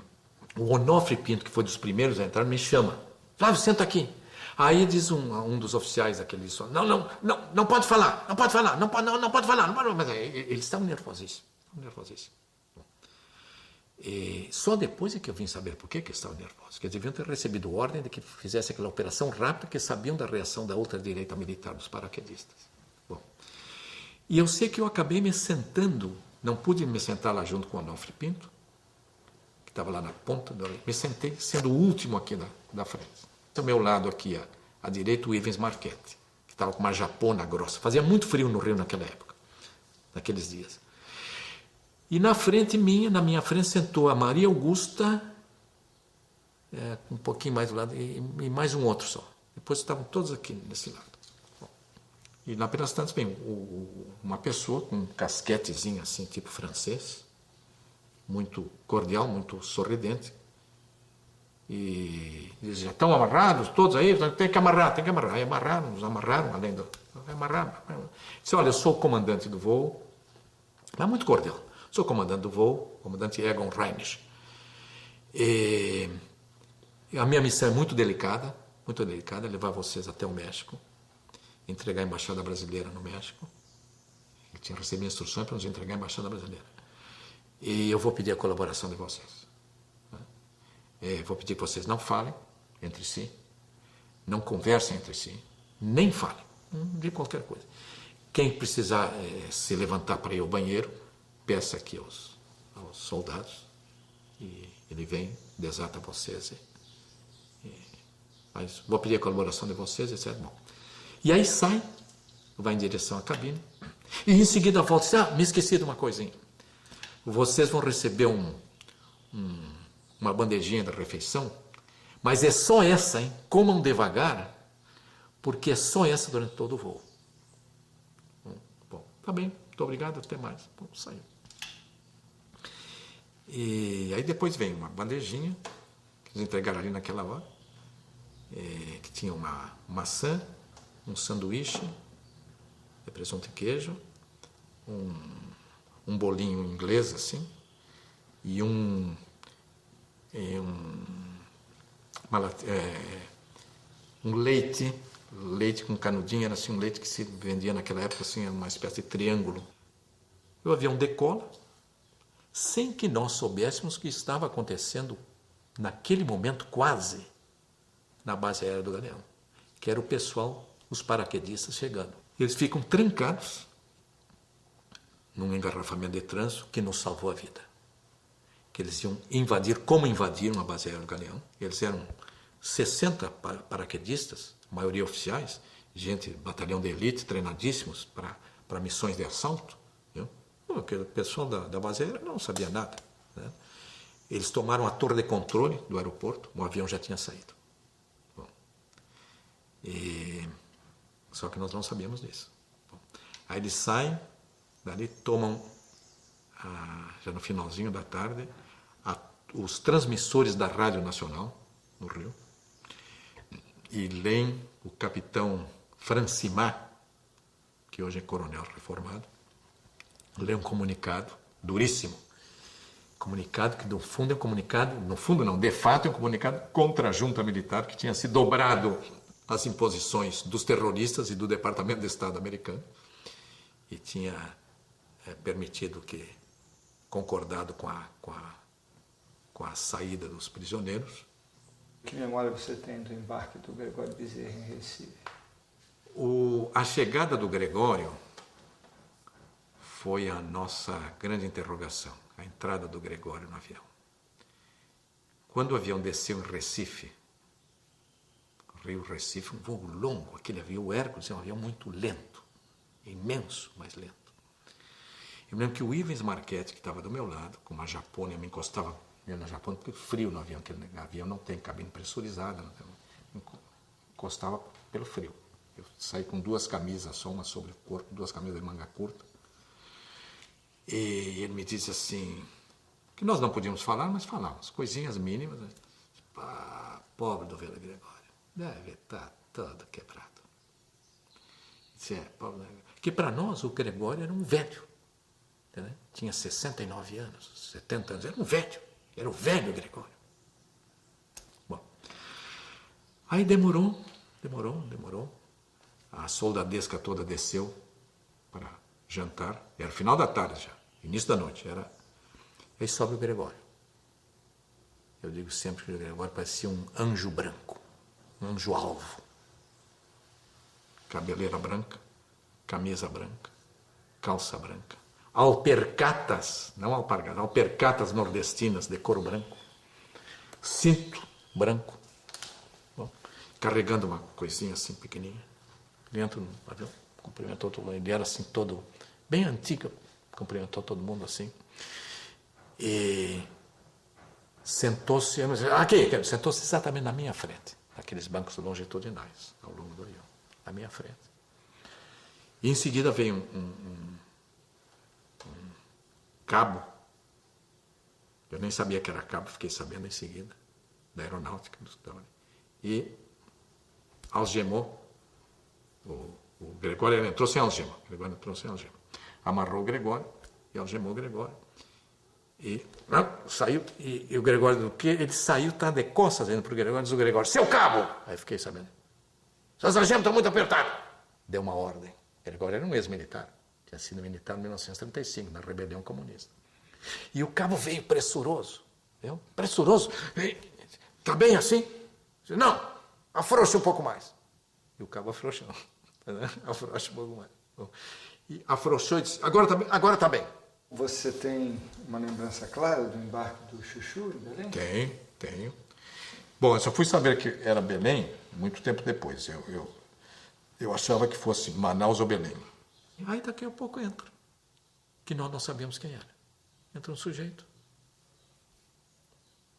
o Onofre Pinto, que foi dos primeiros a entrar, me chama. Flávio, senta aqui. Aí diz um dos oficiais daquele só, não pode falar, não pode falar, não pode falar. Mas eles estavam nervosíssimos. E só depois é que eu vim saber por que eles estavam nervosos. Que eles deviam ter recebido ordem de que fizesse aquela operação rápida, que sabiam da reação da ultradireita militar dos paraquedistas. Bom, e eu sei que eu acabei me sentando, não pude me sentar lá junto com o Onofre Pinto, que estava lá na ponta, me sentei sendo o último aqui da frente. Ao meu lado aqui, à direita, o Ivens Marchetti, que estava com uma japona grossa. Fazia muito frio no Rio naquela época, naqueles dias. E na minha frente, sentou a Maria Augusta, um pouquinho mais do lado, e mais um outro só. Depois estavam todos aqui nesse lado. Bom, e na apenas tantos, bem, uma pessoa com um casquetezinho assim, tipo francês, muito cordial, muito sorridente. E eles já estão amarrados, todos aí, tem que amarrar. Aí nos amarraram, além do... Amarrar. Disse, olha, eu sou o comandante do voo, mas muito cordial. Sou o comandante do voo, comandante Egon Reinisch. E a minha missão é muito delicada, levar vocês até o México, entregar a Embaixada Brasileira no México. Ele tinha recebido instruções para nos entregar a Embaixada Brasileira. E eu vou pedir a colaboração de vocês. Vou pedir que vocês não falem entre si, não conversem entre si, nem falem de qualquer coisa. Quem precisar se levantar para ir ao banheiro, peça aqui aos soldados, e ele vem, desata vocês. Mas vou pedir a colaboração de vocês, etc. Bom. E aí sai, vai em direção à cabine, e em seguida volta e diz, me esqueci de uma coisinha. Vocês vão receber uma bandejinha da refeição, mas é só essa, hein? Comam devagar, porque é só essa durante todo o voo. Bom, tá bem, muito obrigado, até mais. Bom, saiu. E aí depois vem uma bandejinha, que eles entregaram ali naquela hora, que tinha uma maçã, um sanduíche, de presunto e queijo, um bolinho inglês assim, e um leite com canudinho, era assim um leite que se vendia naquela época, assim, uma espécie de triângulo. O avião decola, sem que nós soubéssemos o que estava acontecendo naquele momento quase na base aérea do Galeão, que era o pessoal, os paraquedistas chegando. Eles ficam trancados num engarrafamento de trânsito que nos salvou a vida. Que eles iam invadir, como invadiram a base aérea do Galeão. Eles eram 60 paraquedistas, a maioria oficiais, gente, batalhão de elite, treinadíssimos para missões de assalto. Viu? O pessoal da base aérea não sabia nada. Né? Eles tomaram a torre de controle do aeroporto, o avião já tinha saído. Bom, só que nós não sabíamos disso. Bom, aí eles saem, dali tomam, já no finalzinho da tarde, os transmissores da Rádio Nacional, no Rio, e leem o capitão Francimar, que hoje é coronel reformado, lê um comunicado duríssimo, comunicado que no fundo é um comunicado, no fundo não, de fato é um comunicado contra a junta militar que tinha se dobrado às imposições dos terroristas e do Departamento de Estado americano e tinha permitido que, concordado com a saída dos prisioneiros. Que memória você tem do embarque do Gregório Bezerra em Recife? A chegada do Gregório foi a nossa grande interrogação, a entrada do Gregório no avião. Quando o avião desceu em Recife, Rio-Recife, um voo longo, aquele avião, o Hércules, é um avião muito lento, imenso, mas lento. Eu me lembro que o Ivens Marchetti, que estava do meu lado, com uma japona, eu me encostava no Japão, porque frio no avião, aquele avião não tem cabine pressurizada, encostava pelo frio. Eu saí com 2 camisas, só uma sobre o corpo, 2 camisas de manga curta. E ele me disse assim, que nós não podíamos falar, mas falávamos, coisinhas mínimas. Né? Pobre do velho Gregório, deve estar todo quebrado. Disse, pobre. Que para nós o Gregório era um velho. Entendeu? Tinha 69 anos, 70 anos, era um velho. Era o velho Gregório. Bom, aí demorou. A soldadesca toda desceu para jantar. Era final da tarde já, início da noite. Aí sobe o Gregório. Eu digo sempre que o Gregório parecia um anjo branco, um anjo alvo. Cabeleira branca, camisa branca, calça branca. Alpercatas, não alpargatas, alpercatas nordestinas de couro branco. Cinto branco. Bom, carregando uma coisinha assim pequenininha. Dentro do avião, cumprimentou todo mundo. Ele era assim todo, bem antigo, cumprimentou todo mundo assim. E sentou-se sentou-se exatamente na minha frente, naqueles bancos longitudinais, ao longo do avião, na minha frente. E em seguida veio um cabo, eu nem sabia que era cabo, fiquei sabendo em seguida, da aeronáutica, e algemou o Gregório. Ele entrou sem algema, amarrou o Gregório e algemou o Gregório. E saiu, e o Gregório do quê? Ele saiu, tá de costas indo para o Gregório, diz o Gregório, seu cabo! Aí fiquei sabendo. Suas algemas estão muito apertadas. Deu uma ordem. O Gregório era um ex-militar. Tinha sido militar em 1935, na rebelião comunista. E o cabo veio pressuroso. Viu? Pressuroso. Está bem assim? Disse, não, afrouxe um pouco mais. E o cabo afrouxou. Afrouxe um pouco mais. E afrouxou e disse, agora está bem. Você tem uma lembrança clara do embarque do Chuchu em Belém? Tenho. Bom, eu só fui saber que era Belém muito tempo depois. Eu achava que fosse Manaus ou Belém. E aí daqui a pouco entra, que nós não sabíamos quem era. Entra um sujeito,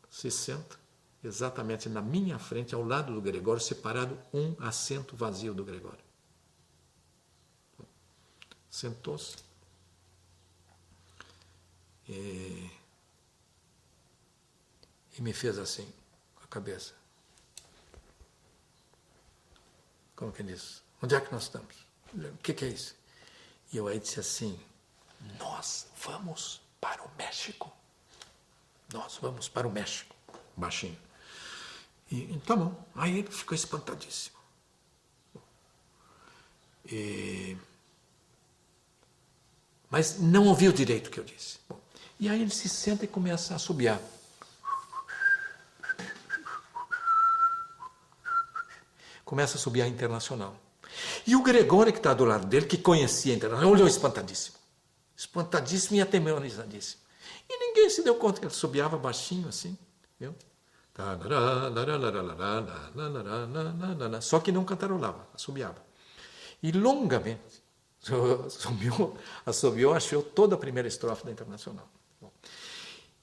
se senta exatamente na minha frente, ao lado do Gregório, separado um assento vazio do Gregório. Sentou-se. E me fez assim, com a cabeça. Como que diz? Onde é que nós estamos? O que é isso? E eu aí disse assim, nós vamos para o México. Nós vamos para o México. Baixinho. E tá bom. Aí ele ficou espantadíssimo. Mas não ouviu direito o que eu disse. Bom, e aí ele se senta e começa a assobiar. Começa a assobiar internacional. E o Gregório, que está do lado dele, que conhecia a internacional, olhou espantadíssimo. Espantadíssimo e atemorizadíssimo. E ninguém se deu conta que ele assobiava baixinho assim. Viu? Só que não cantarolava, assobiava. E longamente assobiou, achou toda a primeira estrofe da Internacional. Bom,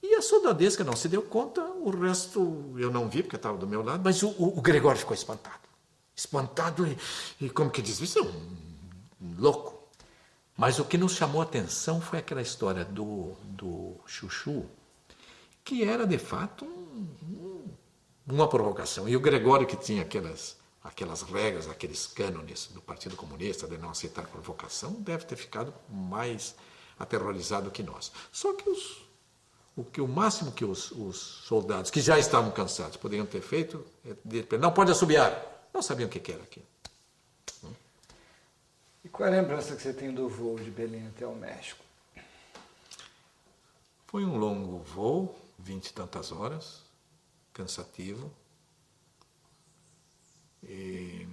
e a soldadesca não se deu conta, o resto eu não vi, porque estava do meu lado, mas o Gregório ficou espantado. Espantado e como que diz, isso é um louco. Mas o que nos chamou a atenção foi aquela história do Chuchu, que era de fato uma provocação. E o Gregório, que tinha aquelas regras, aqueles cânones do Partido Comunista de não aceitar provocação, deve ter ficado mais aterrorizado que nós. Só que o máximo que os soldados, que já estavam cansados, poderiam ter feito, é dizer, não pode assobiar. Não sabiam o que era aquilo. E qual é a lembrança que você tem do voo de Belém até o México? Foi um longo voo, 20 e tantas horas, cansativo, e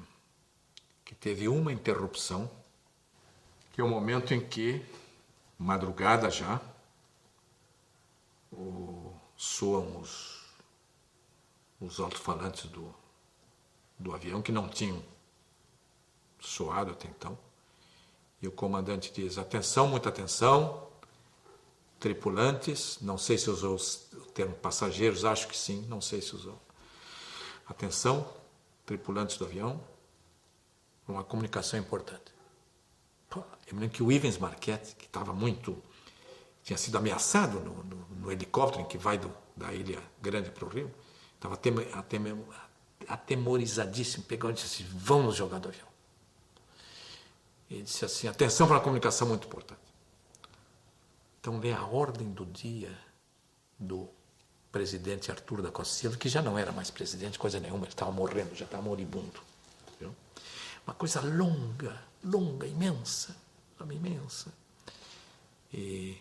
que teve uma interrupção, que é o momento em que, madrugada já, soam os alto-falantes do avião, que não tinham soado até então, e o comandante diz, atenção, muita atenção, tripulantes, não sei se usou o termo passageiros, acho que sim, não sei se usou. Atenção, tripulantes do avião, uma comunicação importante. Eu me lembro que o Ivens Marquette, que tinha sido ameaçado no helicóptero em que vai da Ilha Grande para o Rio, estava atemorizadíssimo, pegou e disse assim, vamos nos jogar do avião. Ele disse assim, atenção para a comunicação muito importante. Então, lê a ordem do dia do presidente Arthur da Costa Silva, que já não era mais presidente, coisa nenhuma, ele estava morrendo, já estava moribundo. Viu? Uma coisa longa, imensa, imensa. E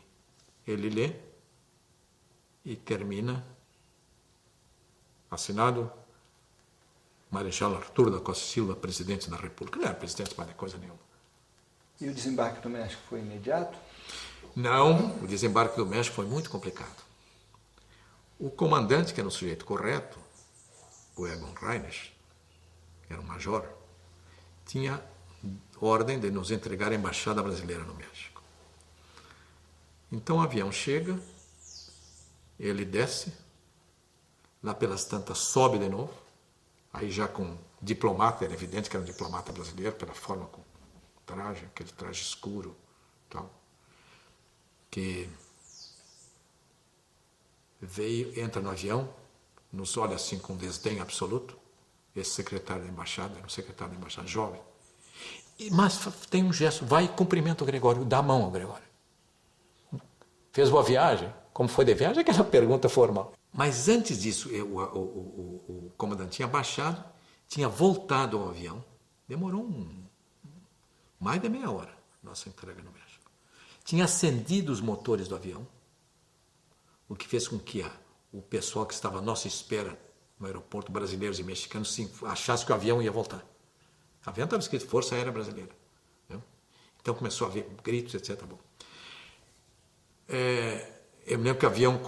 ele lê e termina, assinado, Marechal Arthur da Costa Silva, presidente da República. Não era presidente, mas não é coisa nenhuma. E o desembarque do México foi imediato? Não, o desembarque do México foi muito complicado. O comandante, que era um sujeito correto, o Egon Reines, que era um major, tinha ordem de nos entregar a embaixada brasileira no México. Então o avião chega, ele desce, lá pelas tantas sobe de novo, aí já com diplomata, era evidente que era um diplomata brasileiro, pela forma com traje, aquele traje escuro, tal, que entra no avião, nos olha assim com desdém absoluto, esse secretário da embaixada, era um secretário da embaixada jovem, mas tem um gesto, vai e cumprimenta o Gregório, dá a mão ao Gregório. Fez boa viagem? Como foi de viagem? Aquela pergunta formal. Mas antes disso, o comandante tinha baixado, tinha voltado ao avião, demorou mais de meia hora, nossa entrega no México. Tinha acendido os motores do avião, o que fez com que o pessoal que estava à nossa espera no aeroporto, brasileiros e mexicanos, achasse que o avião ia voltar. O avião estava escrito Força Aérea Brasileira. Viu? Então começou a haver gritos, etc. Bom. Eu me lembro que o avião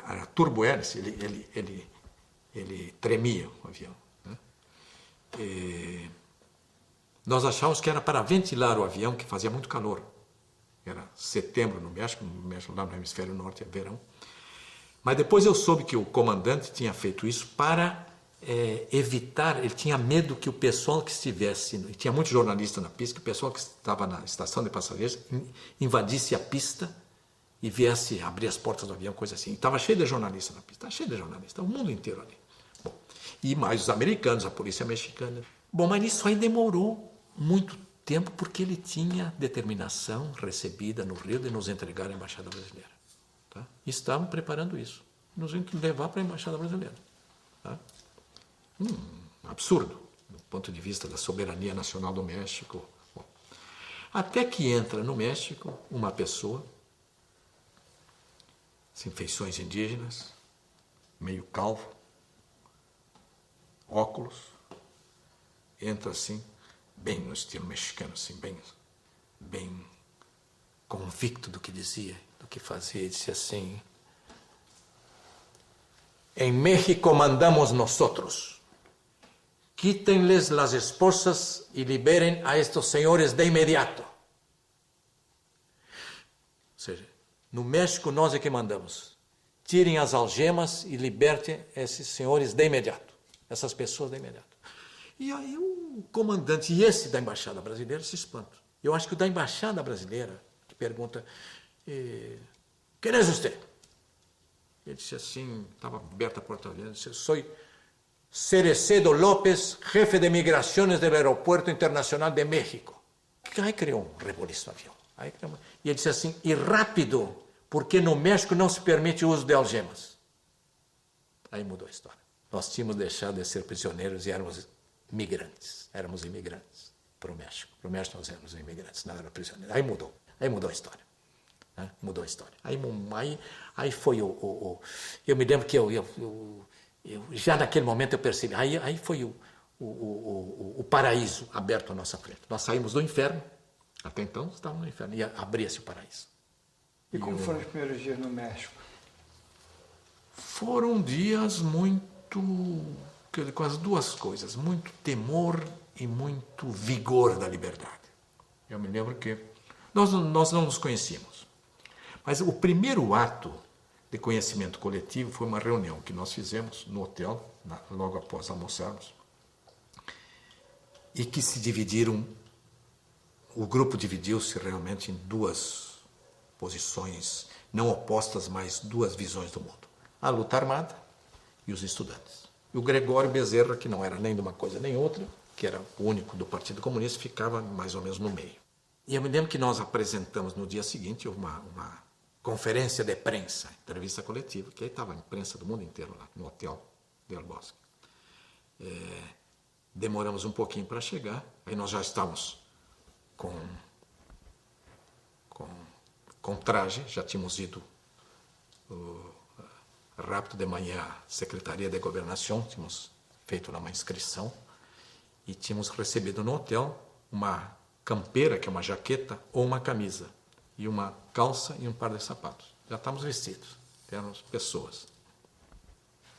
era turbo-hélice, ele tremia, o avião. Né? Nós achávamos que era para ventilar o avião, que fazia muito calor. Era setembro no México, lá no hemisfério norte é verão. Mas depois eu soube que o comandante tinha feito isso para evitar, ele tinha medo que o pessoal que estivesse, e tinha muitos jornalistas na pista, que o pessoal que estava na estação de passageiros invadisse a pista e viesse abrir as portas do avião, coisa assim. Estava cheio de jornalistas na pista, cheio de jornalistas, o mundo inteiro ali. Bom, e mais os americanos, a polícia mexicana. Bom, mas isso aí demorou muito tempo porque ele tinha determinação recebida no Rio de nos entregar a embaixada brasileira. Tá? E estavam preparando isso, nos levar para a embaixada brasileira. Tá? Absurdo, do ponto de vista da soberania nacional do México. Bom, até que entra no México uma pessoa, sem feições indígenas, meio calvo, óculos, entra assim, bem no estilo mexicano, assim, bem convicto do que dizia, do que fazia, e disse assim: em México mandamos nosotros. Quítenles las esposas y liberen a estos señores de inmediato. Ou seja, no México nós é que mandamos. Tirem as algemas e libertem esses senhores de imediato. Essas pessoas de imediato. E aí o comandante, e esse da Embaixada Brasileira, se espanta. Eu acho que o da Embaixada Brasileira, que pergunta, quem é você? Ele disse assim, estava aberta a porta, ele disse, sou Cerecedo López, jefe de migraciones del Aeropuerto Internacional de México. Aí criou um reboliço no avião. E ele disse assim, e rápido, porque no México não se permite o uso de algemas. Aí mudou a história. Nós tínhamos deixado de ser prisioneiros e éramos migrantes. Éramos imigrantes para o México. Para o México nós éramos imigrantes, não era prisioneiros. Aí mudou a história. Né? Mudou a história. Aí foi eu me lembro que eu já naquele momento eu percebi, aí foi o paraíso aberto à nossa frente. Nós saímos do inferno, até então estávamos no inferno, e abria-se o paraíso. E como foram os primeiros dias no México? Foram dias muito, com as duas coisas, muito temor e muito vigor da liberdade. Eu me lembro que nós não nos conhecíamos. Mas o primeiro ato de conhecimento coletivo foi uma reunião que nós fizemos no hotel, logo após almoçarmos, e que se dividiram, o grupo dividiu-se realmente em duas posições, não opostas, mas duas visões do mundo. A luta armada e os estudantes. E o Gregório Bezerra, que não era nem de uma coisa nem outra, que era o único do Partido Comunista, ficava mais ou menos no meio. E eu me lembro que nós apresentamos no dia seguinte uma conferência de prensa, entrevista coletiva, que aí estava a imprensa do mundo inteiro lá, no Hotel Del Bosque. Demoramos um pouquinho para chegar, aí nós já estávamos com traje, já tínhamos ido rápido de manhã à Secretaria de Governação, tínhamos feito lá uma inscrição e tínhamos recebido no hotel uma campeira, que é uma jaqueta, ou uma camisa, e uma calça e um par de sapatos. Já estávamos vestidos, éramos pessoas.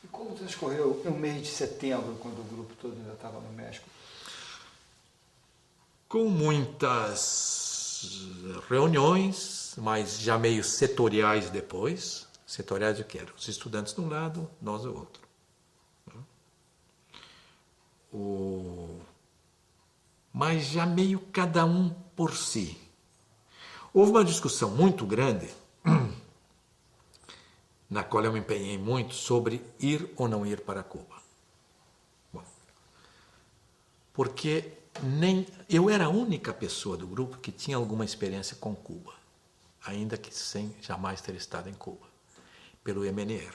E como transcorreu o mês de setembro, quando o grupo todo ainda estava no México? Com muitas reuniões, mas já meio setoriais depois. Setoriais de que eram? Os estudantes de um lado, nós do outro. Mas já meio cada um por si. Houve uma discussão muito grande, na qual eu me empenhei muito, sobre ir ou não ir para Cuba. Bom, porque eu era a única pessoa do grupo que tinha alguma experiência com Cuba, ainda que sem jamais ter estado em Cuba, pelo MNR.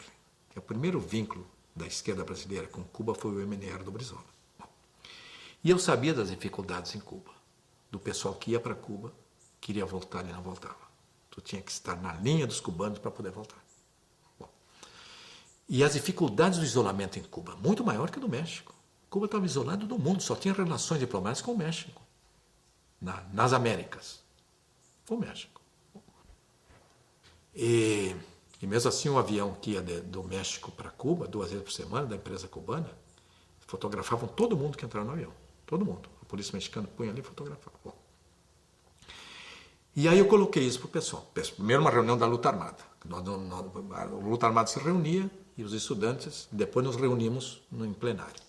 Que o primeiro vínculo da esquerda brasileira com Cuba foi o MNR do Brizola. E eu sabia das dificuldades em Cuba, do pessoal que ia para Cuba, queria voltar e não voltava. Tu tinha que estar na linha dos cubanos para poder voltar. Bom. E as dificuldades do isolamento em Cuba, muito maior que do México. Cuba estava isolado do mundo, só tinha relações diplomáticas com o México, nas Américas, com o México. E mesmo assim o avião que ia do México para Cuba, 2 vezes por semana, da empresa cubana, fotografavam todo mundo que entrava no avião. Todo mundo. A polícia mexicana punha ali e fotografava. Bom. E aí eu coloquei isso para o pessoal. Primeiro uma reunião da luta armada. A luta armada se reunia e os estudantes, depois nos reunimos em plenário.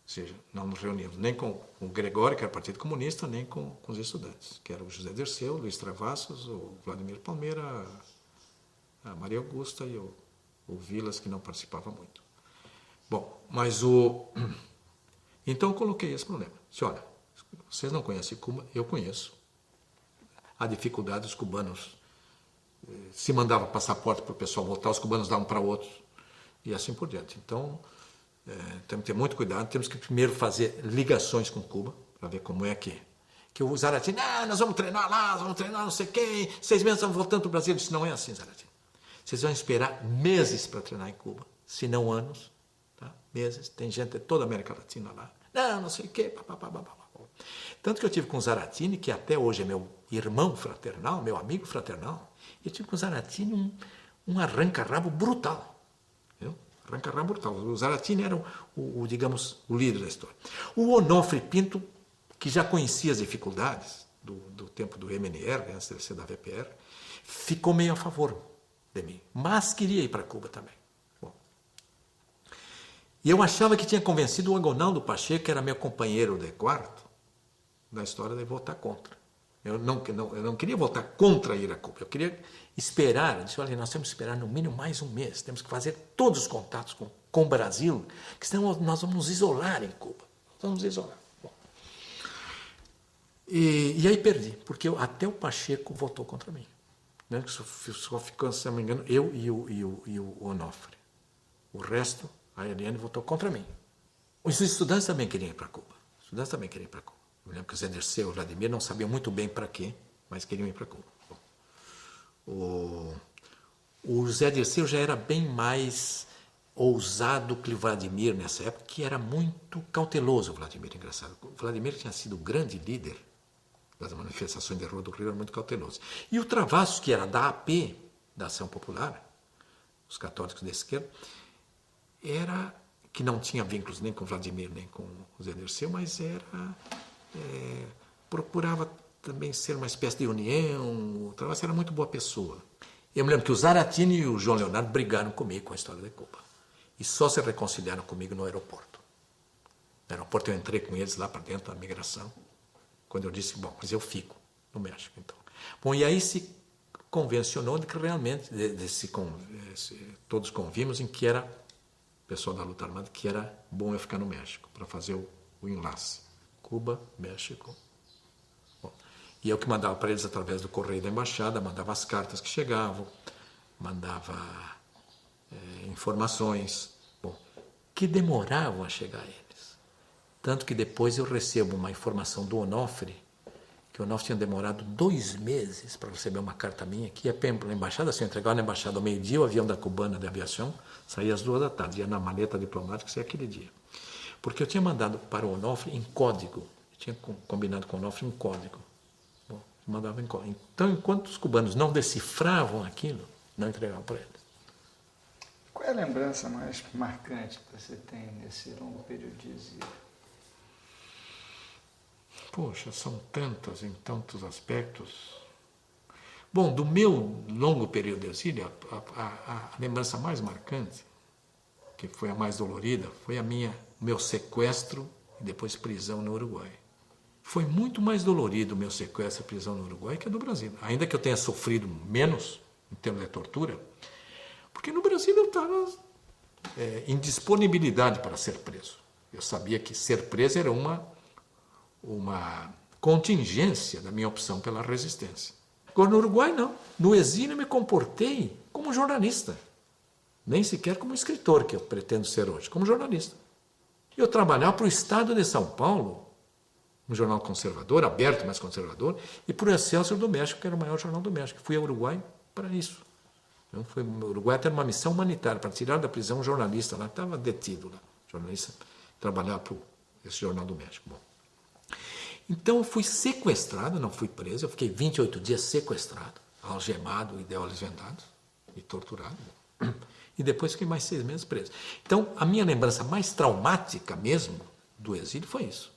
Ou seja, não nos reuníamos nem com o Gregório, que era o Partido Comunista, nem com os estudantes, que eram o José Dirceu, o Luiz Travassos, o Vladimir Palmeira, a Maria Augusta e o Vilas, que não participava muito. Bom, mas então eu coloquei esse problema. Disse, olha, vocês não conhecem Cuba, eu conheço. A dificuldade dos cubanos. Se mandava passaporte para o pessoal voltar, os cubanos davam para outros, e assim por diante. Então, temos que ter muito cuidado, temos que primeiro fazer ligações com Cuba, para ver como é que o Zaratini, nós vamos treinar lá, nós vamos treinar não sei quem, 6 meses estamos voltando para o Brasil. Eu disse, não é assim, Zaratini. Vocês vão esperar meses para treinar em Cuba, se não anos, tá? Meses, tem gente de toda a América Latina lá, não sei o quê, Tanto que eu tive com o Zaratini, que até hoje é meu irmão fraternal, meu amigo fraternal, eu tive com o Zaratini um arranca-rabo brutal. Viu? Arranca-rabo brutal. O Zaratini era digamos, o líder da história. O Onofre Pinto, que já conhecia as dificuldades do tempo do MNR, antes de ser da VPR, ficou meio a favor de mim, mas queria ir para Cuba também. Bom. E eu achava que tinha convencido o Agonaldo Pacheco, que era meu companheiro de quarto, da história de votar contra. Eu não queria votar contra ir a Cuba, eu queria esperar. Eu disse, olha, nós temos que esperar no mínimo mais um mês, temos que fazer todos os contatos com o Brasil, que senão nós vamos nos isolar em Cuba. Nós vamos nos isolar. Bom. E aí perdi, porque até o Pacheco votou contra mim. Né? Só ficou, se não me engano, eu e o Onofre. O resto, a Eliane votou contra mim. Os estudantes também queriam ir para Cuba. Eu lembro que o Zé Dirceu e o Vladimir não sabiam muito bem para quê, mas queriam ir para Cuba. O Zé Dirceu já era bem mais ousado que o Vladimir nessa época, que era muito cauteloso o Vladimir, engraçado. O Vladimir tinha sido o grande líder das manifestações de rua do Rio, era muito cauteloso. E o Travassos, que era da AP, da Ação Popular, os católicos da esquerda, que não tinha vínculos nem com o Vladimir, nem com o Zé Dirceu, mas procurava também ser uma espécie de união. O Travassos era muito boa pessoa. Eu me lembro que o Zaratini e o João Leonardo brigaram comigo com a história de Cuba. E só se reconciliaram comigo no aeroporto. No aeroporto eu entrei com eles lá para dentro da migração, quando eu disse, bom, mas eu fico no México, então. Bom, e aí se convencionou de que realmente, todos convimos em que era, o pessoal da luta armada, que era bom eu ficar no México, para fazer o enlace. Cuba, México. Bom, e eu que mandava para eles através do correio da embaixada, mandava as cartas que chegavam, mandava informações, bom, que demoravam a chegar a eles. Tanto que depois eu recebo uma informação do Onofre, que o Onofre tinha demorado 2 meses para receber uma carta minha, que ia para a embaixada, se eu entregava na embaixada ao meio-dia, o avião da Cubana de Aviação saía às 2 da tarde, ia na maleta diplomática, isso é aquele dia. Porque eu tinha mandado para o Onofre em código, eu tinha combinado com o Onofre um código. Bom, mandava em código. Então, enquanto os cubanos não decifravam aquilo, não entregavam para eles. Qual é a lembrança mais marcante que você tem nesse longo período de exílio? Poxa, são tantas, em tantos aspectos. Bom, do meu longo período de exílio, a lembrança mais marcante, que foi a mais dolorida, foi o meu sequestro e depois prisão no Uruguai. Foi muito mais dolorido o meu sequestro e prisão no Uruguai que a do Brasil. Ainda que eu tenha sofrido menos, em termos de tortura, porque no Brasil eu estava em disponibilidade para ser preso. Eu sabia que ser preso era uma contingência da minha opção pela resistência. Agora, no Uruguai, não. No exílio, eu me comportei como jornalista. Nem sequer como escritor, que eu pretendo ser hoje, como jornalista. Eu trabalhava para o Estado de São Paulo, um jornal conservador, aberto, mas conservador, e para o Excelsior do México, que era o maior jornal do México. Fui ao Uruguai para isso. O Uruguai teve uma missão humanitária, para tirar da prisão um jornalista lá, estava detido lá. Jornalista, trabalhava para esse jornal do México. Bom. Então eu fui sequestrado, não fui preso, eu fiquei 28 dias sequestrado, algemado e de olhos vendados e torturado. E depois fiquei mais 6 meses preso. Então a minha lembrança mais traumática mesmo do exílio foi isso.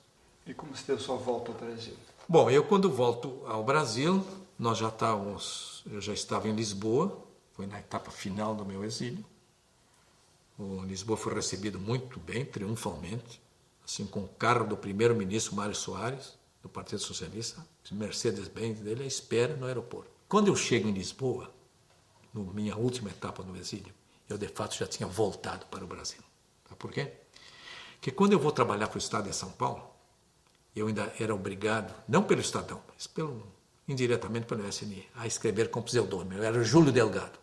E como se deu sua volta ao Brasil? Bom, eu quando volto ao Brasil, eu já estava em Lisboa, foi na etapa final do meu exílio. Lisboa foi recebido muito bem, triunfalmente, assim com o carro do primeiro-ministro Mário Soares, do Partido Socialista, Mercedes-Benz dele, à espera no aeroporto. Quando eu chego em Lisboa, na minha última etapa no exílio, eu de fato já tinha voltado para o Brasil. Sabe por quê? Porque quando eu vou trabalhar para o Estado de São Paulo, eu ainda era obrigado, não pelo Estadão, mas indiretamente pelo SNI, a escrever com pseudônimo. Eu era Júlio Delgado.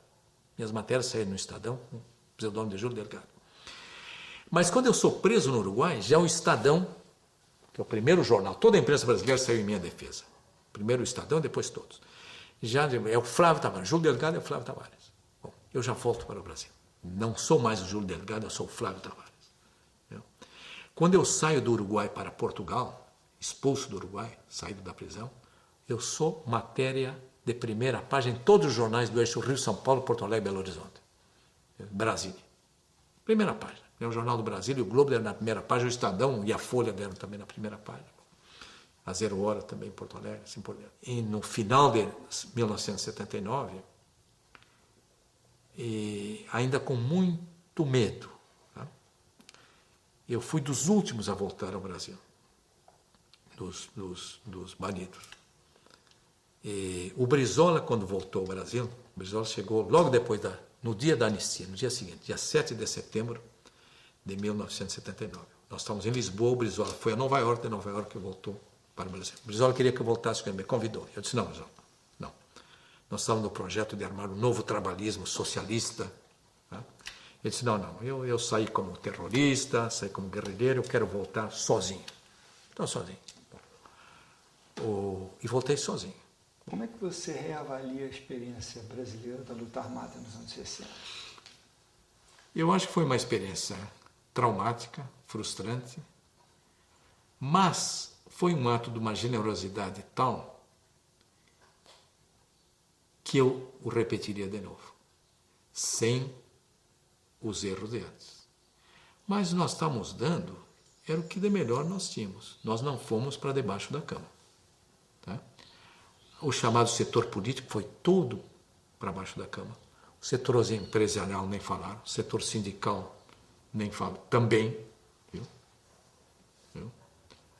Minhas matérias saíram no Estadão com pseudônimo de Júlio Delgado. Mas quando eu sou preso no Uruguai, já o Estadão, que é o primeiro jornal, toda a imprensa brasileira saiu em minha defesa. Primeiro o Estadão, depois todos. Já é o Flávio Tavares. Júlio Delgado é o Flávio Tavares. Bom, eu já volto para o Brasil. Não sou mais o Júlio Delgado, eu sou o Flávio Tavares. Quando eu saio do Uruguai para Portugal, expulso do Uruguai, saído da prisão, eu sou matéria de primeira página em todos os jornais do eixo Rio, São Paulo, Porto Alegre e Belo Horizonte. Brasília. Primeira página. O Jornal do Brasil e o Globo deram na primeira página, o Estadão e a Folha deram também na primeira página. A Zero Hora também em Porto Alegre, assim por diante. E no final de 1979, ainda com muito medo, tá? Eu fui dos últimos a voltar ao Brasil, dos banidos. O Brizola, quando voltou ao Brasil, o Brizola chegou logo depois, no dia da anistia, no dia seguinte, dia 7 de setembro de 1979. Nós estávamos em Lisboa, o Brizola foi a Nova York, de Nova York que voltou para o Brasil. O Brizola queria que eu voltasse, ele me convidou. Eu disse, não, Brizola, não. Nós estávamos no projeto de armar um novo trabalhismo socialista. Tá? Ele disse, não, eu saí como terrorista, saí como guerrilheiro, eu quero voltar sozinho. Então, sozinho. E voltei sozinho. Como é que você reavalia a experiência brasileira da luta armada nos anos 60? Eu acho que foi uma experiência traumática, frustrante, mas foi um ato de uma generosidade tal que eu o repetiria de novo, sem os erros de antes. Mas nós estávamos dando, era o que de melhor nós tínhamos. Nós não fomos para debaixo da cama. Tá? O chamado setor político foi todo para baixo da cama. O setor empresarial nem falaram, o setor sindical nem falaram, também. Viu?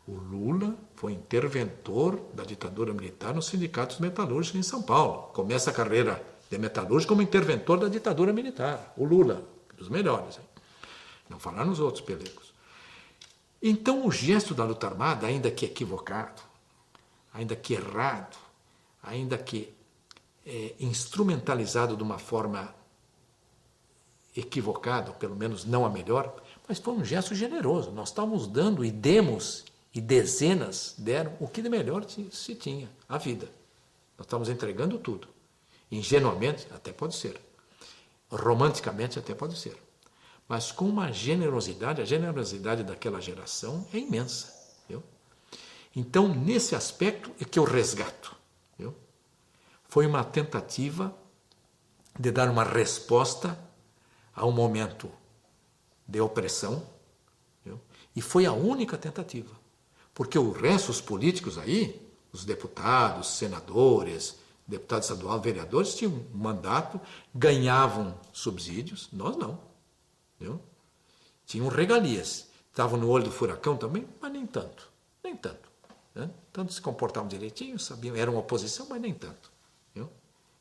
O Lula foi interventor da ditadura militar nos sindicatos metalúrgicos em São Paulo. Começa a carreira de metalúrgico como interventor da ditadura militar. O Lula, dos melhores. Hein? Não falaram nos outros pelecos. Então, o gesto da luta armada, ainda que equivocado, ainda que errado, ainda que instrumentalizado de uma forma equivocada, ou pelo menos não a melhor, mas foi um gesto generoso. Nós estávamos dando e demos, e dezenas deram o que de melhor se tinha, a vida. Nós estávamos entregando tudo. Ingenuamente, até pode ser. Romanticamente, até pode ser. Mas com uma generosidade, a generosidade daquela geração é imensa. Viu? Então, nesse aspecto é que eu resgato. Viu? Foi uma tentativa de dar uma resposta a um momento de opressão, viu? E foi a única tentativa. Porque o resto, os políticos aí, os deputados, senadores, deputado estadual, vereadores, tinham um mandato, ganhavam subsídios, nós não. Viu? Tinham regalias. Estavam no olho do furacão também, mas nem tanto. Nem tanto. Né? Tanto se comportavam direitinho, sabiam, eram oposição, mas nem tanto. Viu?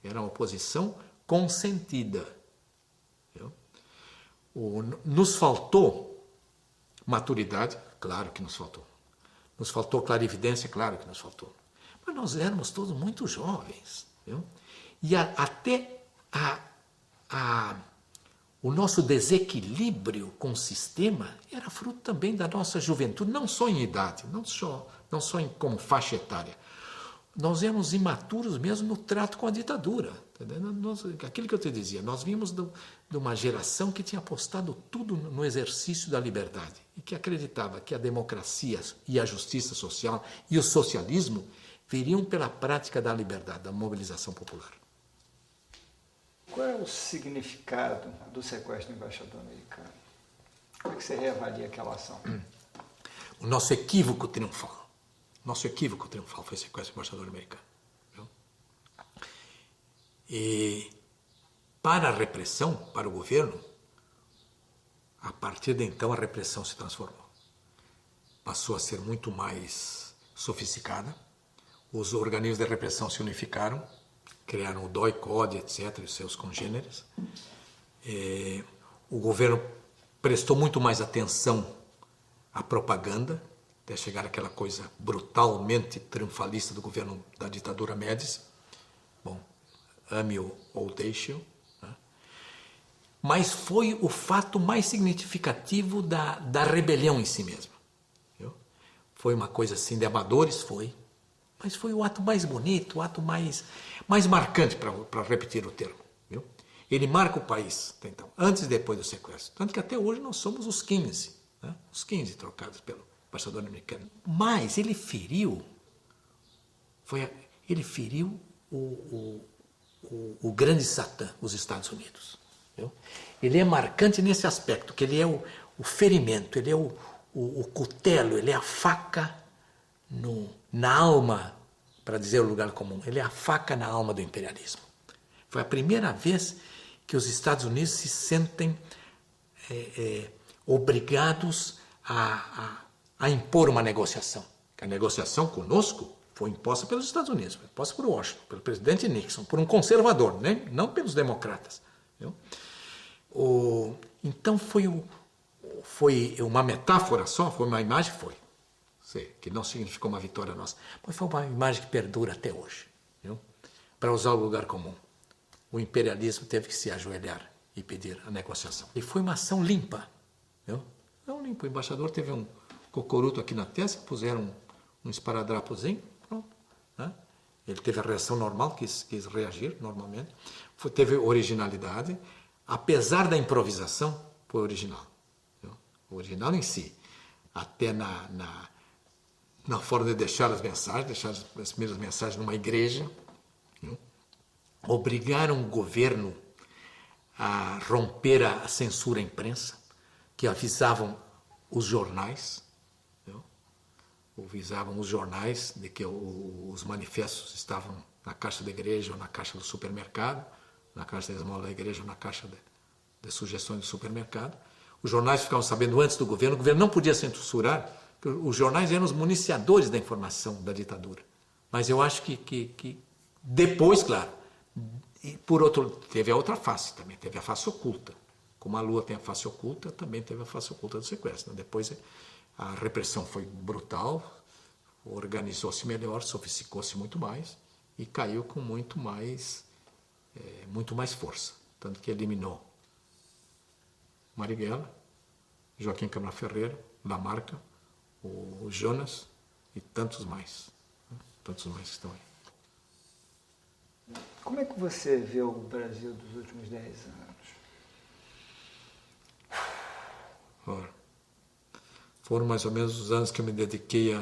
Era uma oposição consentida. Viu? Nos faltou maturidade, claro que nos faltou. Nos faltou clarividência, claro que nos faltou. Mas nós éramos todos muito jovens. Viu? E até o nosso desequilíbrio com o sistema era fruto também da nossa juventude, não só em idade, não só como faixa etária. Nós éramos imaturos mesmo no trato com a ditadura. Aquilo que eu te dizia, nós vimos de uma geração que tinha apostado tudo no exercício da liberdade e que acreditava que a democracia e a justiça social e o socialismo viriam pela prática da liberdade, da mobilização popular. Qual é o significado do sequestro do embaixador americano? Como é que você reavalia aquela ação? O nosso equívoco triunfal. Nosso equívoco triunfal foi o sequestro do embaixador americano. Viu? E para a repressão, para o governo, a partir de então a repressão se transformou. Passou a ser muito mais sofisticada. Os organismos de repressão se unificaram, criaram o DOI-CODE, etc., e seus congêneres. O governo prestou muito mais atenção à propaganda, até chegar àquela coisa brutalmente triunfalista do governo da ditadura Médici. Bom, ame-o ou deixe-o. Né? Mas foi o fato mais significativo da rebelião em si mesmo. Viu? Foi uma coisa assim de amadores, foi. Mas foi o ato mais bonito, o ato mais marcante, para repetir o termo. Viu? Ele marca o país, então, antes e depois do sequestro. Tanto que até hoje nós somos os 15, né? Os 15 trocados pelo embaixador americano. Mas ele feriu o grande Satã, os Estados Unidos. Viu? Ele é marcante nesse aspecto, que ele é o ferimento, ele é o cutelo, ele é a faca na alma, para dizer o lugar comum, ele é a faca na alma do imperialismo. Foi a primeira vez que os Estados Unidos se sentem obrigados a impor uma negociação. A negociação conosco foi imposta pelos Estados Unidos, foi imposta por Washington, pelo presidente Nixon, por um conservador, né? Não pelos democratas. Viu? Então foi uma metáfora só, foi uma imagem, que não significou uma vitória nossa, mas foi uma imagem que perdura até hoje. Viu? Para usar o lugar comum, o imperialismo teve que se ajoelhar e pedir a negociação. E foi uma ação limpa. Viu? Não limpa. O embaixador teve um cocoruto aqui na testa, puseram um esparadrapozinho, pronto. Né? Ele teve a reação normal, quis reagir normalmente. Teve originalidade. Apesar da improvisação, foi original. Viu? O original em si. Até na forma de deixar as primeiras mensagens numa igreja. Viu? Obrigaram o governo a romper a censura à imprensa, que avisavam os jornais. Viu? ou visavam os jornais, de que os manifestos estavam na caixa da igreja ou na caixa do supermercado, na caixa da esmola da igreja ou na caixa de sugestões do supermercado. Os jornais ficavam sabendo antes do governo, o governo não podia censurar, porque os jornais eram os municiadores da informação da ditadura. Mas eu acho que depois, claro, e por outro, teve a outra face também, teve a face oculta. Como a Lua tem a face oculta, também teve a face oculta do sequestro. Depois a repressão foi brutal, organizou-se melhor, sofisticou-se muito mais e caiu com muito mais força. Tanto que eliminou Marighella, Joaquim Câmara Ferreira, Lamarca, o Jonas e tantos mais. Tantos mais que estão aí. Como é que você vê o Brasil dos últimos 10 anos? Ora, foram mais ou menos os anos que eu me dediquei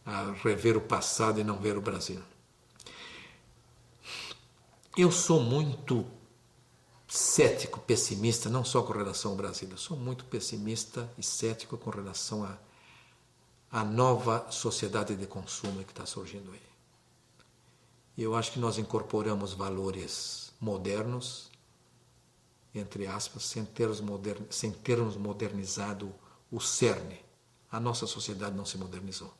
a rever o passado e não ver o Brasil. Eu sou muito cético, pessimista, não só com relação ao Brasil, eu sou muito pessimista e cético com relação à nova sociedade de consumo que está surgindo aí. Eu acho que nós incorporamos valores modernos, entre aspas, sem termos modernizado o cerne. A nossa sociedade não se modernizou.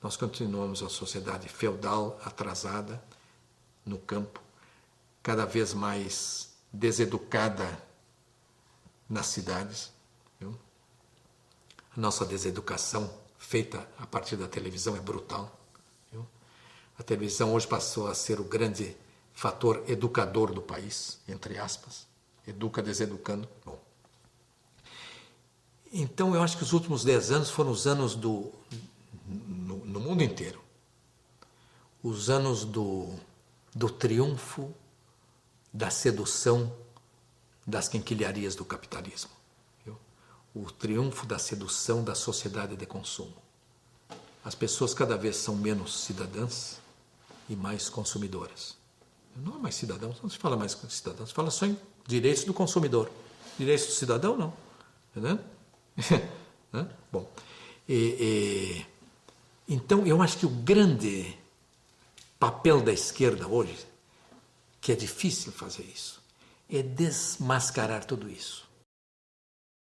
Nós continuamos a sociedade feudal, atrasada, no campo, cada vez mais deseducada nas cidades. Viu? A nossa deseducação, feita a partir da televisão, é brutal. Viu? A televisão hoje passou a ser o grande fator educador do país, entre aspas. Educa deseducando. Bom. Então, eu acho que os últimos 10 anos foram os anos no mundo inteiro. Os anos do triunfo, da sedução das quinquilharias do capitalismo. Viu? O triunfo da sedução da sociedade de consumo. As pessoas cada vez são menos cidadãs e mais consumidoras. Não é mais cidadão, não se fala mais com cidadão, se fala só em direitos do consumidor. Direitos do cidadão, não. Entendeu? Bom, então eu acho que o grande papel da esquerda hoje, que é difícil fazer isso, é desmascarar tudo isso.